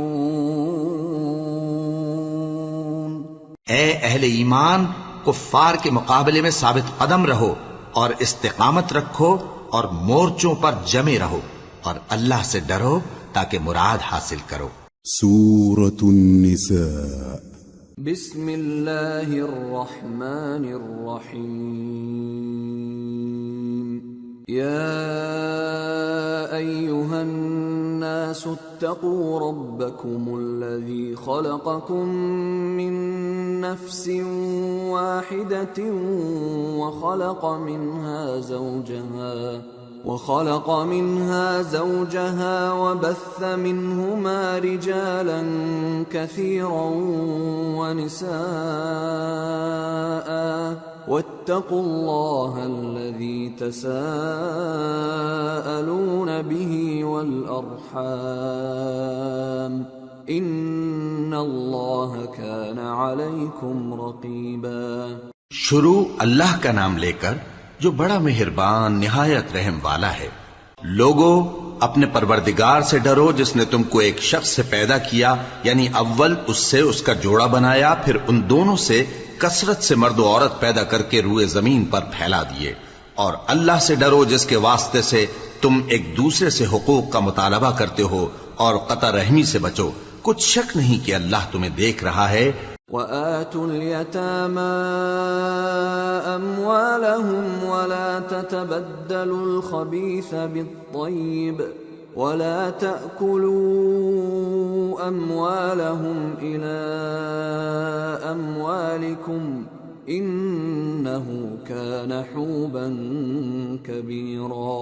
اے اہل ایمان، کفار کے مقابلے میں ثابت قدم رہو اور استقامت رکھو اور مورچوں پر جمے رہو، اور اللہ سے ڈرو تاکہ مراد حاصل کرو۔ سورة النساء۔ بسم اللہ الرحمن الرحیم۔ يا أيها الناس اتقوا ربكم الذي خلقكم من نفس واحدة وخلق منها زوجها وبث منهما رجالا كثيرا ونساء واتقوا الله الذي تساءلون به والأرحام ان اللہ کان علیکم رقیبا۔ شروع اللہ کا نام لے کر جو بڑا مہربان نہایت رحم والا ہے۔ لوگو اپنے پروردگار سے ڈرو جس نے تم کو ایک شخص سے پیدا کیا، یعنی اول اس سے اس کا جوڑا بنایا، پھر ان دونوں سے کثرت سے مرد و عورت پیدا کر کے روئے زمین پر پھیلا دیے، اور اللہ سے ڈرو جس کے واسطے سے تم ایک دوسرے سے حقوق کا مطالبہ کرتے ہو، اور قطع رحمی سے بچو، کچھ شک نہیں کہ اللہ تمہیں دیکھ رہا ہے۔ وَآتُوا الْيَتَامَى أَمْوَالَهُمْ وَلَا تَتَبَدَّلُوا الْخَبِيثَ بِالطَّيِّبِ وَلَا تَأْكُلُوا أَمْوَالَهُمْ إِلَىٰ أَمْوَالِكُمْ إِنَّهُ كَانَ حُوبًا كَبِيرًا۔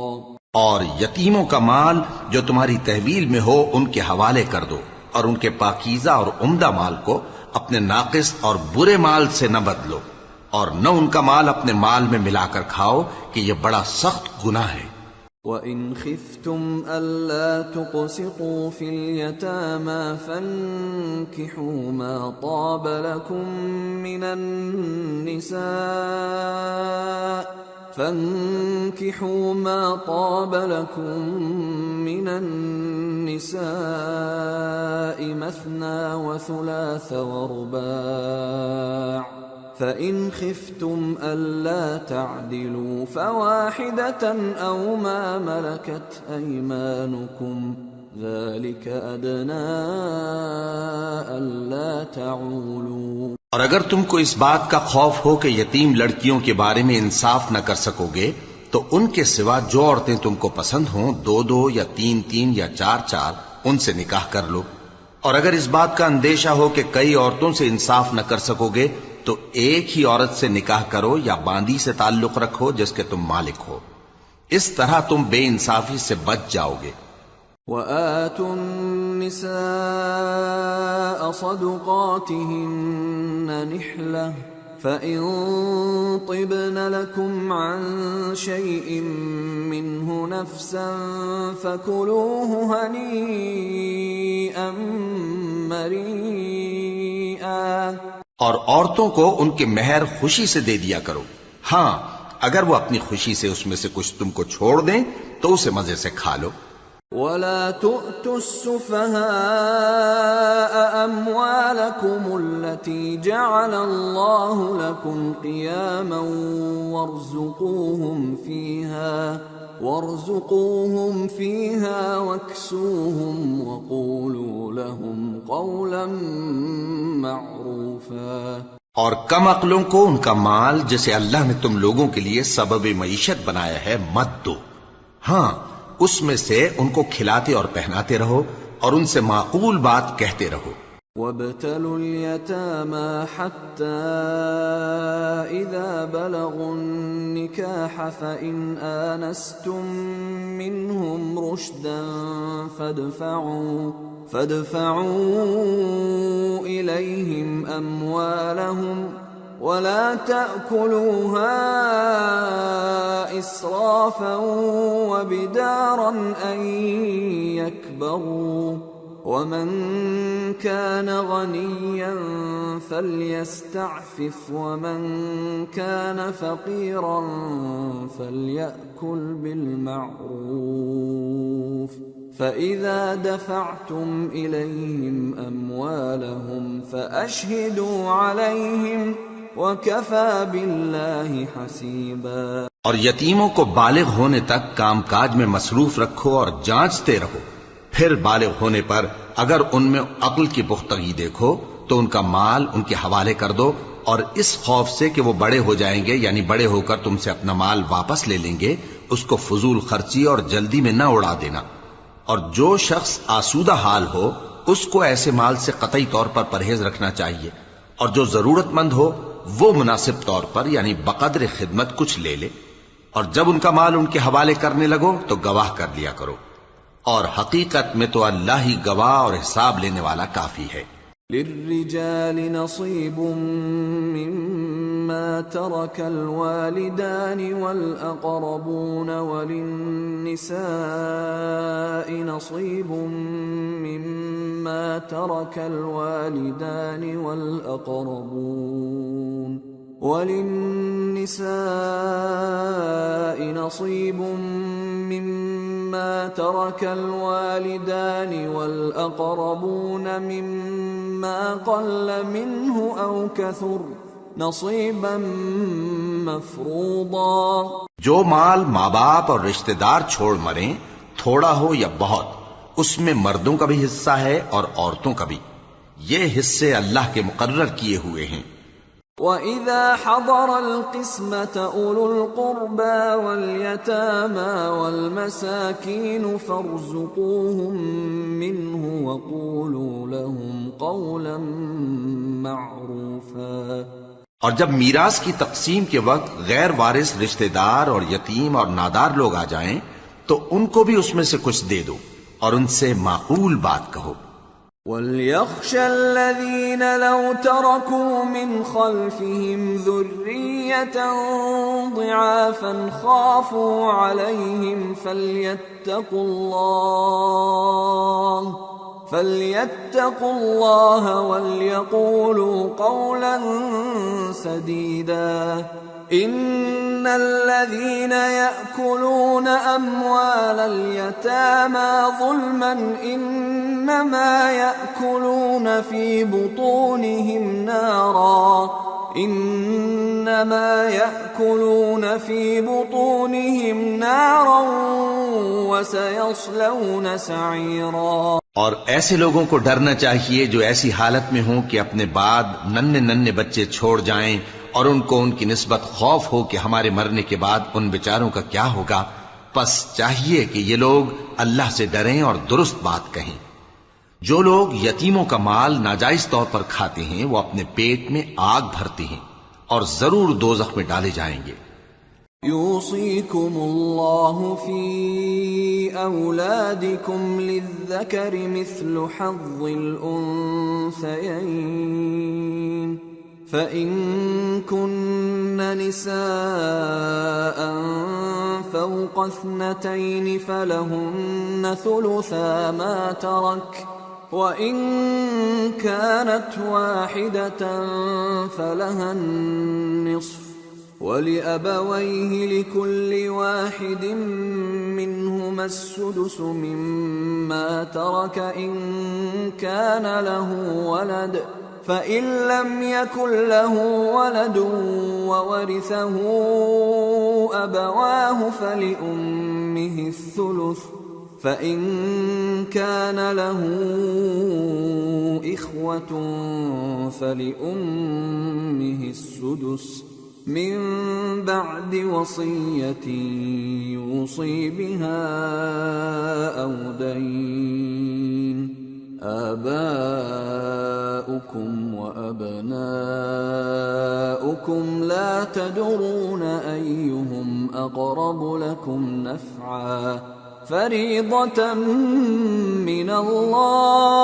اور یتیموں کا مال جو تمہاری تحویل میں ہو ان کے حوالے کر دو، اور ان کے پاکیزہ اور عمدہ مال کو اپنے ناقص اور برے مال سے نہ بدلو، اور نہ ان کا مال اپنے مال میں ملا کر کھاؤ کہ یہ بڑا سخت گناہ ہے۔ وَإِنْ خِفْتُمْ أَلَّا تُقْسِطُوا فِي الْيَتَامَى فَانكِحُوا مَا طَابَ لَكُم من النساء مثنى وثلاث ورباع فإن خفتم ألا تعدلوا فواحدة أو ما ملكت أيمانكم ذلك أدنى ألا تعولوا۔ اور اگر تم کو اس بات کا خوف ہو کہ یتیم لڑکیوں کے بارے میں انصاف نہ کر سکو گے تو ان کے سوا جو عورتیں تم کو پسند ہوں، 2 یا 3 یا 4 ان سے نکاح کر لو۔ اور اگر اس بات کا اندیشہ ہو کہ کئی عورتوں سے انصاف نہ کر سکو گے تو ایک ہی عورت سے نکاح کرو یا باندی سے تعلق رکھو جس کے تم مالک ہو، اس طرح تم بے انصافی سے بچ جاؤ گے۔ وَآتُوا النِّسَاءَ صَدُقَاتِهِنَّ نِحْلَةً فَإِن طِبْنَ لَكُمْ عَن شَيْءٍ مِّنْهُ نَفْسًا فَكُلُوهُ هَنِيئًا مَّرِيئًا۔ اور عورتوں کو ان کے مہر خوشی سے دے دیا کرو، ہاں اگر وہ اپنی خوشی سے اس میں سے کچھ تم کو چھوڑ دیں تو اسے مزے سے کھا لو۔ وَلَا تُؤْتُوا السُّفَهَاءَ أَمْوَالَكُمُ الَّتِي جَعَلَ اللَّهُ لَكُمْ قِيَامًا وَارْزُقُوهُمْ فِيهَا وَاكْسُوهُمْ وَقُولُوا لَهُمْ قَوْلًا مَّعْرُوفًا۔ اور کم عقلوں کو ان کا مال جسے اللہ نے تم لوگوں کے لیے سبب معیشت بنایا ہے مت دو، ہاں اس میں سے ان کو کھلاتے اور پہناتے رہو اور ان سے معقول بات کہتے رہو۔ وَابْتَلُوا الْيَتَامَى حَتَّى إِذَا بَلَغُوا النِّكَاحَ فَإِنْ آنَسْتُم مِّنْهُمْ رُشْدًا فَادْفَعُوا إِلَيْهِمْ أَمْوَالَهُمْ وَلَا تَأْكُلُوهَا إِسْرَافًا وَبِدَارًا أَن يَكْبَرُوا وَمَن كَانَ غَنِيًّا فَلْيَسْتَعْفِفْ وَمَن كَانَ فَقِيرًا فَلْيَأْكُلْ بِالْمَعْرُوفِ فَإِذَا دَفَعْتُمْ إِلَيْهِمْ أَمْوَالَهُمْ فَأَشْهِدُوا عَلَيْهِمْ وَكَفَى بِاللَّهِ حَسِيبًا۔ اور یتیموں کو بالغ ہونے تک کام کاج میں مصروف رکھو اور جانچتے رہو، پھر بالغ ہونے پر اگر ان میں عقل کی پختگی دیکھو تو ان کا مال ان کے حوالے کر دو اور اس خوف سے کہ وہ بڑے ہو جائیں گے، یعنی بڑے ہو کر تم سے اپنا مال واپس لے لیں گے، اس کو فضول خرچی اور جلدی میں نہ اڑا دینا۔ اور جو شخص آسودہ حال ہو اس کو ایسے مال سے قطعی طور پر پرہیز رکھنا چاہیے، اور جو ضرورت مند ہو وہ مناسب طور پر یعنی بقدر خدمت کچھ لے لے، اور جب ان کا مال ان کے حوالے کرنے لگو تو گواہ کر لیا کرو، اور حقیقت میں تو اللہ ہی گواہ اور حساب لینے والا کافی ہے۔ للرجال نصيب مما ترك الوالدان والأقربون وللنساء نصيب مما ترك الوالدان والأقربون مما قل منه أو كثر نصيبا مفروضا۔ جو مال ماں باپ اور رشتہ دار چھوڑ مریں، تھوڑا ہو یا بہت، اس میں مردوں کا بھی حصہ ہے اور عورتوں کا بھی، یہ حصے اللہ کے مقرر کیے ہوئے ہیں۔ وَإِذَا حَضَرَ الْقِسْمَةَ أُولُو الْقُرْبَى وَالْيَتَامَى وَالْمَسَاكِينُ فَارْزُقُوهُم مِّنْهُ وَقُولُوا لَهُمْ قَوْلًا مَّعْرُوفًا۔ اور جب میراث کی تقسیم کے وقت غیر وارث رشتہ دار اور یتیم اور نادار لوگ آ جائیں تو ان کو بھی اس میں سے کچھ دے دو اور ان سے معقول بات کہو۔ وَلْيَخْشَ الَّذِينَ لَوْ تَرَكُوا مِنْ خَلْفِهِمْ ذُرِّيَّةً ضِعَافًا خَافُوا عَلَيْهِمْ فَلْيَتَّقُوا اللَّهَ وَلْيَقُولُوا قَوْلًا سَدِيدًا۔ إِنَّ الَّذِينَ يَأْكُلُونَ أَمْوَالَ الْيَتَامَى ظُلْمًا إِنَّمَا يَأْكُلُونَ فِي بُطُونِهِمْ نَارًا وَسَيَصْلَوْنَ سَعِيرًا۔ اور ایسے لوگوں کو ڈرنا چاہیے جو ایسی حالت میں ہوں کہ اپنے بعد ننھے بچے چھوڑ جائیں اور ان کو ان کی نسبت خوف ہو کہ ہمارے مرنے کے بعد ان بیچاروں کا کیا ہوگا، پس چاہیے کہ یہ لوگ اللہ سے ڈریں اور درست بات کہیں۔ جو لوگ یتیموں کا مال ناجائز طور پر کھاتے ہیں وہ اپنے پیٹ میں آگ بھرتے ہیں اور ضرور دوزخ میں ڈالے جائیں گے۔ يوصيكم الله في أولادكم للذكر مثل حظ الأنثيين، فإن كن نساء فوق 2 فلهن ثلثا ما ترك، وإن كانت واحدة فلها النصف، وَلِأَبَوَيْهِ لِكُلِّ وَاحِدٍ مِّنْهُمَا السُّدُسُ مِمَّا تَرَكَ إِن كَانَ لَهُ وَلَدٌ، فَإِن لَّمْ يَكُن لَّهُ وَلَدٌ وَوَرِثَهُ أَبَوَاهُ فَلِأُمِّهِ الثُّلُثُ، فَإِن كَانَ لَهُ إِخْوَةٌ فَلِأُمِّهِ السُّدُسُ من بعد وصية يوصي بها أو دين، آباؤكم وأبناؤكم لا تدرون أيهم أقرب لكم نفعا، فريضة من الله،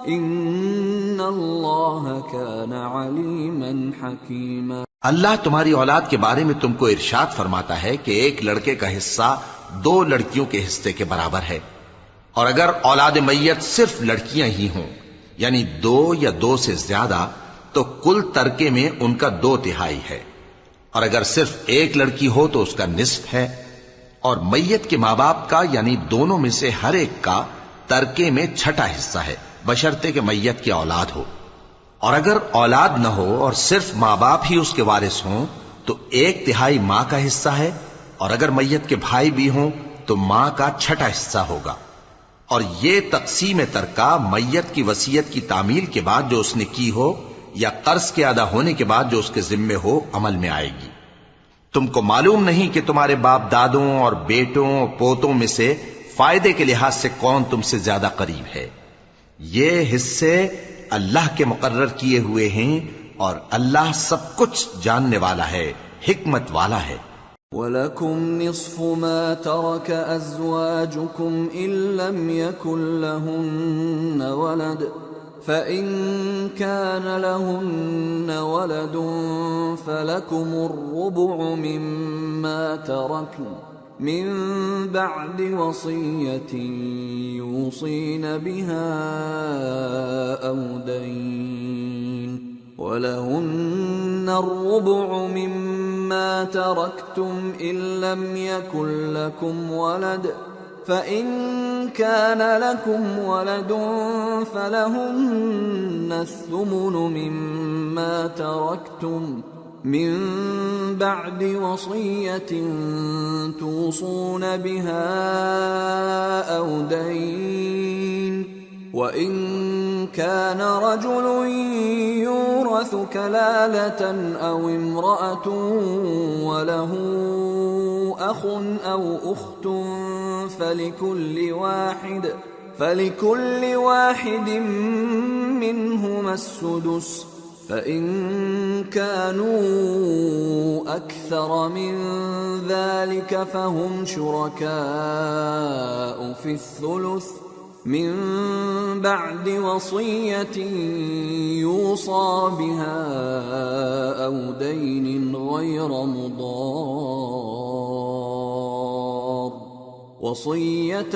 ان اللہ کان علیما حکیما۔ اللہ تمہاری اولاد کے بارے میں تم کو ارشاد فرماتا ہے کہ ایک لڑکے کا حصہ 2 لڑکیوں کے حصے کے برابر ہے، اور اگر اولاد میت صرف لڑکیاں ہی ہوں یعنی 2 یا 2 سے زیادہ تو کل ترکے میں ان کا 2/3 ہے، اور اگر صرف ایک لڑکی ہو تو اس کا نصف ہے، اور میت کے ماں باپ کا یعنی دونوں میں سے ہر ایک کا ترکے میں 6واں حصہ ہے، بشرطے کہ میت کی اولاد ہو، اور اگر اولاد نہ ہو اور صرف ماں باپ ہی اس کے وارث ہوں تو 1/3 ماں کا حصہ ہے، اور اگر میت کے بھائی بھی ہوں تو ماں کا 6واں حصہ ہوگا۔ اور یہ تقسیم ترکہ میت کی وصیت کی تعمیل کے بعد جو اس نے کی ہو یا قرض کے ادا ہونے کے بعد جو اس کے ذمے ہو عمل میں آئے گی۔ تم کو معلوم نہیں کہ تمہارے باپ دادوں اور بیٹوں اور پوتوں میں سے فائدے کے لحاظ سے کون تم سے زیادہ قریب ہے؟ یہ حصے اللہ کے مقرر کیے ہوئے ہیں اور اللہ سب کچھ جاننے والا ہے، حکمت والا ہے۔ وَلَكُمْ نِصْفُ مَا تَرَكَ أَزْوَاجُكُمْ إِن لَّمْ يَكُن لَّهُنَّ وَلَدٌ فَإِن كَانَ لَهُنَّ وَلَدٌ فَلَكُمُ الرُّبُعُ مِمَّا تَرَكْنَ من بعد وصية يوصين بها أو دين ولهن الربع مما تركتم إن لم يكن لكم ولد فإن كان لكم ولد فلهن الثمن مما تركتم من بعد وصية توصون بها أو دين وإن كان رجل يورث كلالة أو امرأة وله أخ أو أخت فلكل واحد منهما السدس فإن كانوا أكثر من ذلك فهم شركاء في الثلث من بعد وصية يوصى بها أو دين غير مضار وصية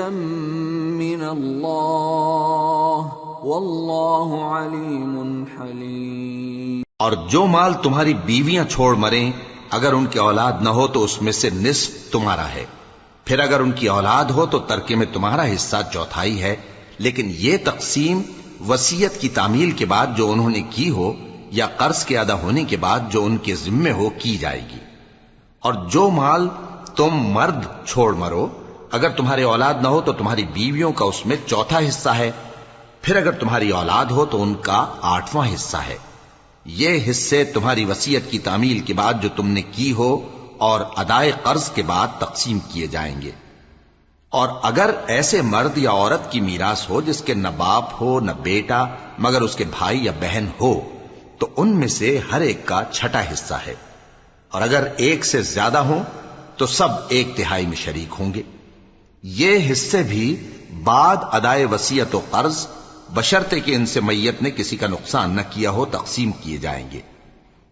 من الله واللہ علیم حلیم۔ اور جو مال تمہاری بیویاں چھوڑ مریں اگر ان کی اولاد نہ ہو تو اس میں سے نصف تمہارا ہے، پھر اگر ان کی اولاد ہو تو ترکے میں تمہارا حصہ چوتھائی ہے، لیکن یہ تقسیم وصیت کی تعمیل کے بعد جو انہوں نے کی ہو یا قرض کے ادا ہونے کے بعد جو ان کے ذمے ہو کی جائے گی۔ اور جو مال تم مرد چھوڑ مرو اگر تمہاری اولاد نہ ہو تو تمہاری بیویوں کا اس میں چوتھا حصہ ہے، پھر اگر تمہاری اولاد ہو تو ان کا 8واں حصہ ہے۔ یہ حصے تمہاری وصیت کی تعمیل کے بعد جو تم نے کی ہو اور ادائے قرض کے بعد تقسیم کیے جائیں گے۔ اور اگر ایسے مرد یا عورت کی میراث ہو جس کے نہ باپ ہو نہ بیٹا مگر اس کے بھائی یا بہن ہو تو ان میں سے ہر ایک کا چھٹا حصہ ہے، اور اگر ایک سے زیادہ ہوں تو سب 1/3 میں شریک ہوں گے۔ یہ حصے بھی بعد ادائے وصیت و قرض بشرطے کہ ان سے میت نے کسی کا نقصان نہ کیا ہو تقسیم کیے جائیں گے۔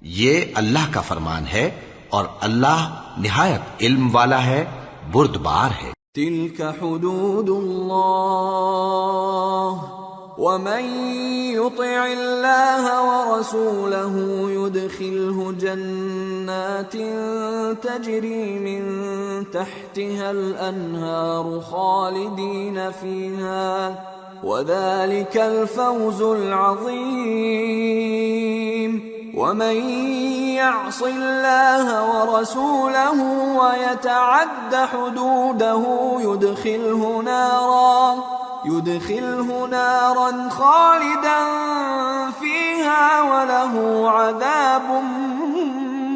یہ اللہ کا فرمان ہے اور اللہ نہایت علم والا ہے، بردبار ہے۔ تلك حدود اللہ ومن يطع الله ورسوله يدخله جنات تجري من تحتها الأنهار خالدين فيها وذلك الفوز العظيم ومن يعص الله ورسوله ويتعد حدوده يدخله نارا خالدا فيها وله عذاب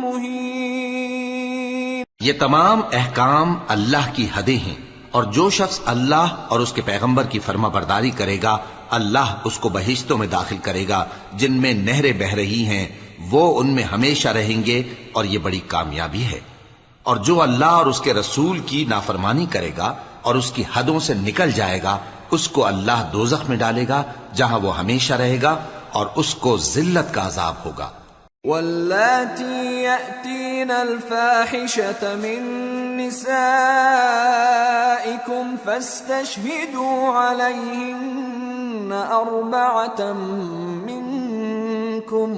مهين۔ یہ تمام احکام اللہ کی حدیں ہیں، اور جو شخص اللہ اور اس کے پیغمبر کی فرما برداری کرے گا اللہ اس کو بہشتوں میں داخل کرے گا جن میں نہریں بہ رہی ہیں، وہ ان میں ہمیشہ رہیں گے، اور یہ بڑی کامیابی ہے۔ اور جو اللہ اور اس کے رسول کی نافرمانی کرے گا اور اس کی حدوں سے نکل جائے گا اس کو اللہ دوزخ میں ڈالے گا جہاں وہ ہمیشہ رہے گا، اور اس کو ذلت کا عذاب ہوگا۔ واللاتی یأتین الفاحشة من نسائکم فاستشہدوا علیہن 4 منکم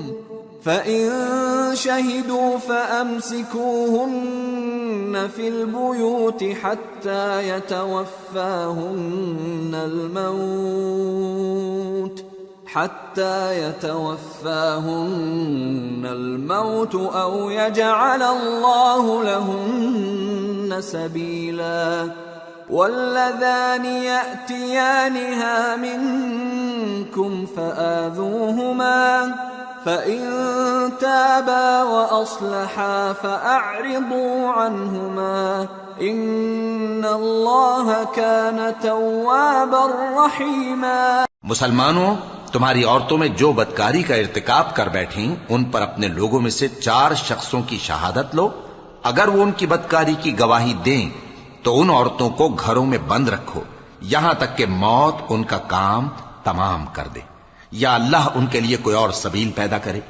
فَإِن شَهِدُوا فَأَمْسِكُوهُنَّ فِي الْبُيُوتِ حَتَّى يَتَوَفَّاهُنَّ الْمَوْتُ أَوْ يَجْعَلَ اللَّهُ لَهُنَّ سَبِيلًا وَاللَّذَانِ يَأْتِيَانِهَا مِنكُمْ فَآذُوهُمَا فإن تابا وأصلحا فأعرضوا عنهما إن الله كان توابا رحيما۔ مسلمانوں، تمہاری عورتوں میں جو بدکاری کا ارتکاب کر بیٹھیں ان پر اپنے لوگوں میں سے 4 شخصوں کی شہادت لو۔ اگر وہ ان کی بدکاری کی گواہی دیں تو ان عورتوں کو گھروں میں بند رکھو یہاں تک کہ موت ان کا کام تمام کر دے یا اللہ ان کے لیے کوئی اور سبیل پیدا کرے۔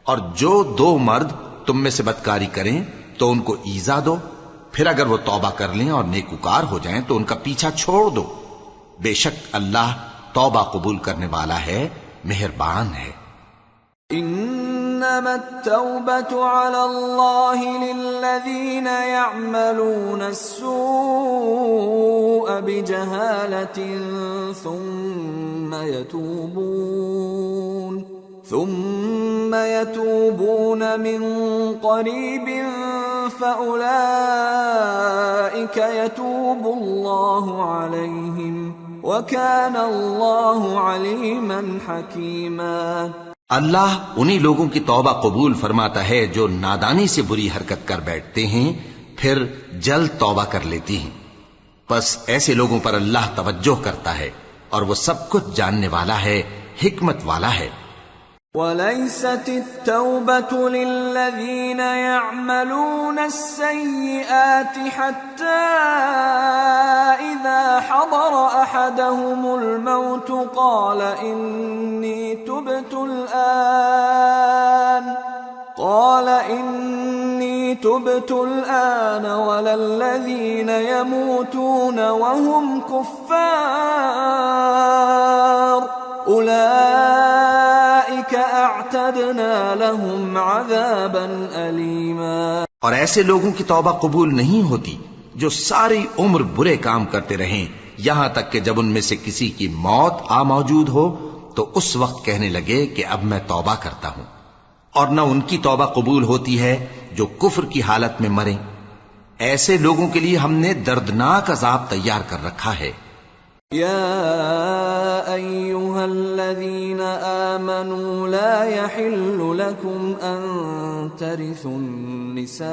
اور جو 2 مرد تم میں سے بدکاری کریں تو ان کو ایذا دو، پھر اگر وہ توبہ کر لیں اور نیکوکار ہو جائیں تو ان کا پیچھا چھوڑ دو، بے شک اللہ توبہ قبول کرنے والا ہے، مہربان ہے۔ انما التوبة على الله للذين يعملون السوء بجهالة ثم يتوبون من قريب فأولئك يتوب الله عليهم وَكَانَ اللَّهُ عَلِيمًا حَكِيمًا۔ اللہ انہی لوگوں کی توبہ قبول فرماتا ہے جو نادانی سے بری حرکت کر بیٹھتے ہیں پھر جلد توبہ کر لیتی ہیں، پس ایسے لوگوں پر اللہ توجہ کرتا ہے اور وہ سب کچھ جاننے والا ہے، حکمت والا ہے۔ وَلَيْسَتِ التَّوْبَةُ لِلَّذِينَ يَعْمَلُونَ السَّيِّئَاتِ حَتَّى إِذَا حَضَرَ أَحَدَهُمُ الْمَوْتُ قَالَ إِنِّي تُبْتُ الْآنَ وَلَا الَّذِينَ يَمُوتُونَ وَهُمْ كُفَّارٌ أُولَئِكَ أَعْتَدْنَا لَهُمْ عَذَابًا أَلِيمًا۔ اور ایسے لوگوں کی توبہ قبول نہیں ہوتی جو ساری عمر برے کام کرتے رہیں یہاں تک کہ جب ان میں سے کسی کی موت آ موجود ہو تو اس وقت کہنے لگے کہ اب میں توبہ کرتا ہوں، اور نہ ان کی توبہ قبول ہوتی ہے جو کفر کی حالت میں مریں۔ ایسے لوگوں کے لیے ہم نے دردناک عذاب تیار کر رکھا ہے۔ يا أيها الذين آمنوا لا يحل لكم أن ترثوا النساء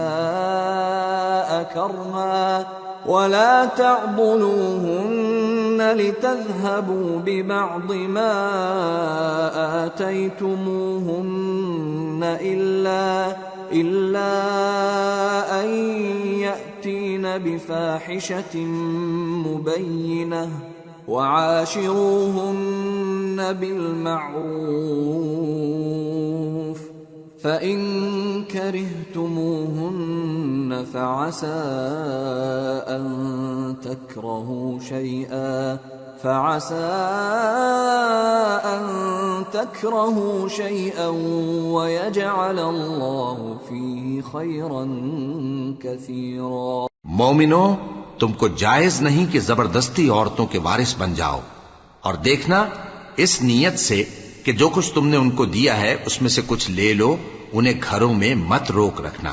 كرها ولا تعضلوهن لتذهبوا ببعض ما آتيتموهن إلا أن يأتين بفاحشة مبينة وعاشروهن بالمعروف فإن كرهتموهن فعسى أن تكرهوا شيئا ويجعل الله فيه خيرا كثيرا۔ مومنو، تم کو جائز نہیں کہ زبردستی عورتوں کے وارث بن جاؤ، اور دیکھنا اس نیت سے کہ جو کچھ تم نے ان کو دیا ہے اس میں سے کچھ لے لو، انہیں گھروں میں مت روک رکھنا۔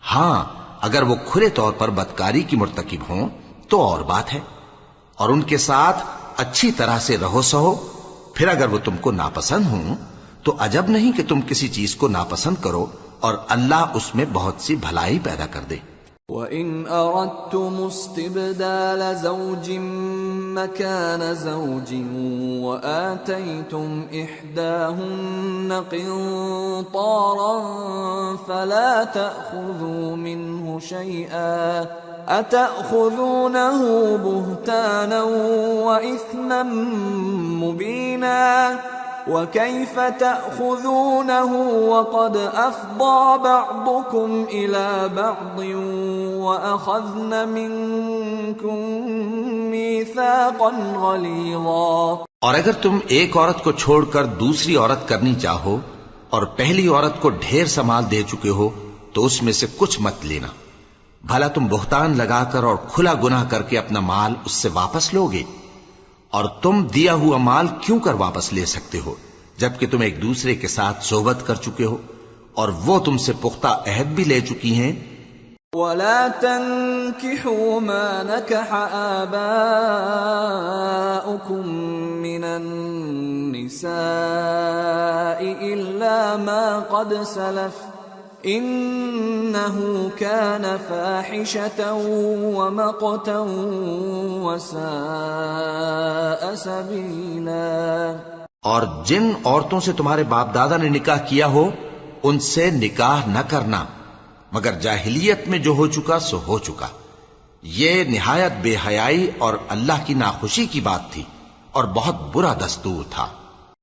ہاں، اگر وہ کھلے طور پر بدکاری کی مرتکب ہوں تو اور بات ہے، اور ان کے ساتھ اچھی طرح سے رہو سہو۔ پھر اگر وہ تم کو ناپسند ہوں تو عجب نہیں کہ تم کسی چیز کو ناپسند کرو، اور اللہ اس میں بہت سی بھلائی پیدا کر دے۔ وَإِنْ أَرَدْتُمُ اسْتِبْدَالَ زَوْجٍ مَّكَانَ زَوْجٍ وَآتَيْتُمْ إِحْدَاهُنَّ قِنطَارًا فَلَا تَأْخُذُوا مِنْهُ شَيْئًا أَتَأْخُذُونَهُ بُهْتَانًا وَإِثْمًا مُّبِينًا وَكَيْفَ تَأْخُذُونَهُ وَقَدْ أَفْضَىٰ بَعْضُكُمْ إِلَىٰ بَعْضٍ وَأَخَذْنَ مِنكُم مِّيثَاقًا غَلِيظًا۔ اور اگر تم ایک عورت کو چھوڑ کر دوسری عورت کرنی چاہو اور پہلی عورت کو ڈھیر سا مال دے چکے ہو تو اس میں سے کچھ مت لینا، بھلا تم بہتان لگا کر اور کھلا گناہ کر کے اپنا مال اس سے واپس لوگے؟ اور تم دیا ہوا مال کیوں کر واپس لے سکتے ہو جبکہ تم ایک دوسرے کے ساتھ صحبت کر چکے ہو اور وہ تم سے پختہ عہد بھی لے چکی ہیں؟ وَلَا تَنكِحُوا مَا نَكَحَ آبَاؤُكُم من النساء إلا ما قد سلف إنه كان فاحشة ومقتا وساء سبيلا۔ اور جن عورتوں سے تمہارے باپ دادا نے نکاح کیا ہو ان سے نکاح نہ کرنا مگر جاہلیت میں جو ہو چکا سو ہو چکا، یہ نہایت بے حیائی اور اللہ کی ناخوشی کی بات تھی اور بہت برا دستور تھا۔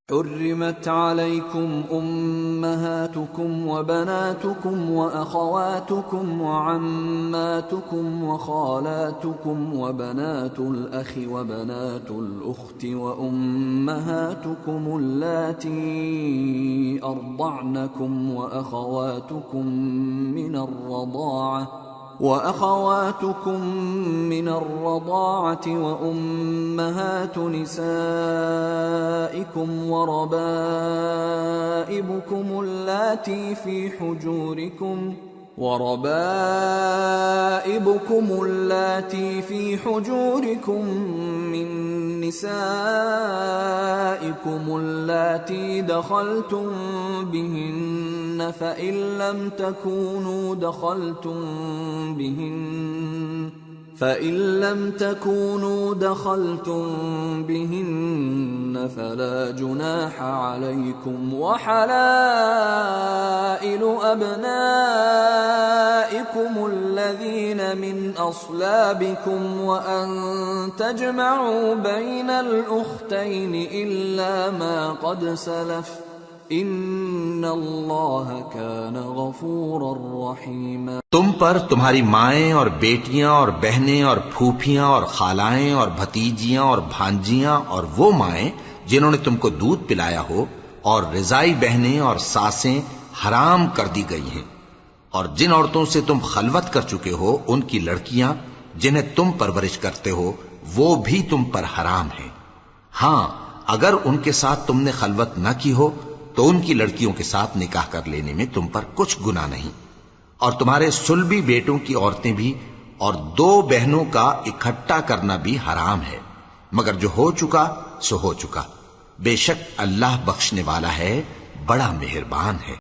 حرمت عليكم أمهاتكم وبناتكم وأخواتكم وعماتكم وخالاتكم وبنات الأخ وبنات الأخت وأمهاتكم اللاتي أرضعنكم وأخواتكم من الرضاعة وأمهات نسائكم وربائبكم اللاتي في حجوركم من نسائكم اللاتي دخلتم بهن فإن لم تكونوا دخلتم بهن فلا جناح عليكم وحلائل أبنائكم الذين من أصلابكم وأن تجمعوا بين الأختين إلا ما قد سلف ان اللہ کان غفورا رحیما۔ تم پر تمہاری مائیں اور بیٹیاں اور بہنیں اور پھوپھیاں اور خالائیں اور بھتیجیاں اور بھانجیاں اور وہ مائیں جنہوں نے تم کو دودھ پلایا ہو اور رضائی بہنیں اور ساسیں حرام کر دی گئی ہیں، اور جن عورتوں سے تم خلوت کر چکے ہو ان کی لڑکیاں جنہیں تم پرورش کرتے ہو وہ بھی تم پر حرام ہیں۔ ہاں اگر ان کے ساتھ تم نے خلوت نہ کی ہو تو ان کی لڑکیوں کے ساتھ نکاح کر لینے میں تم پر کچھ گناہ نہیں، اور تمہارے صلبی بیٹوں کی عورتیں بھی اور دو بہنوں کا اکٹھا کرنا بھی حرام ہے، مگر جو ہو چکا سو ہو چکا، بے شک اللہ بخشنے والا ہے، بڑا مہربان ہے۔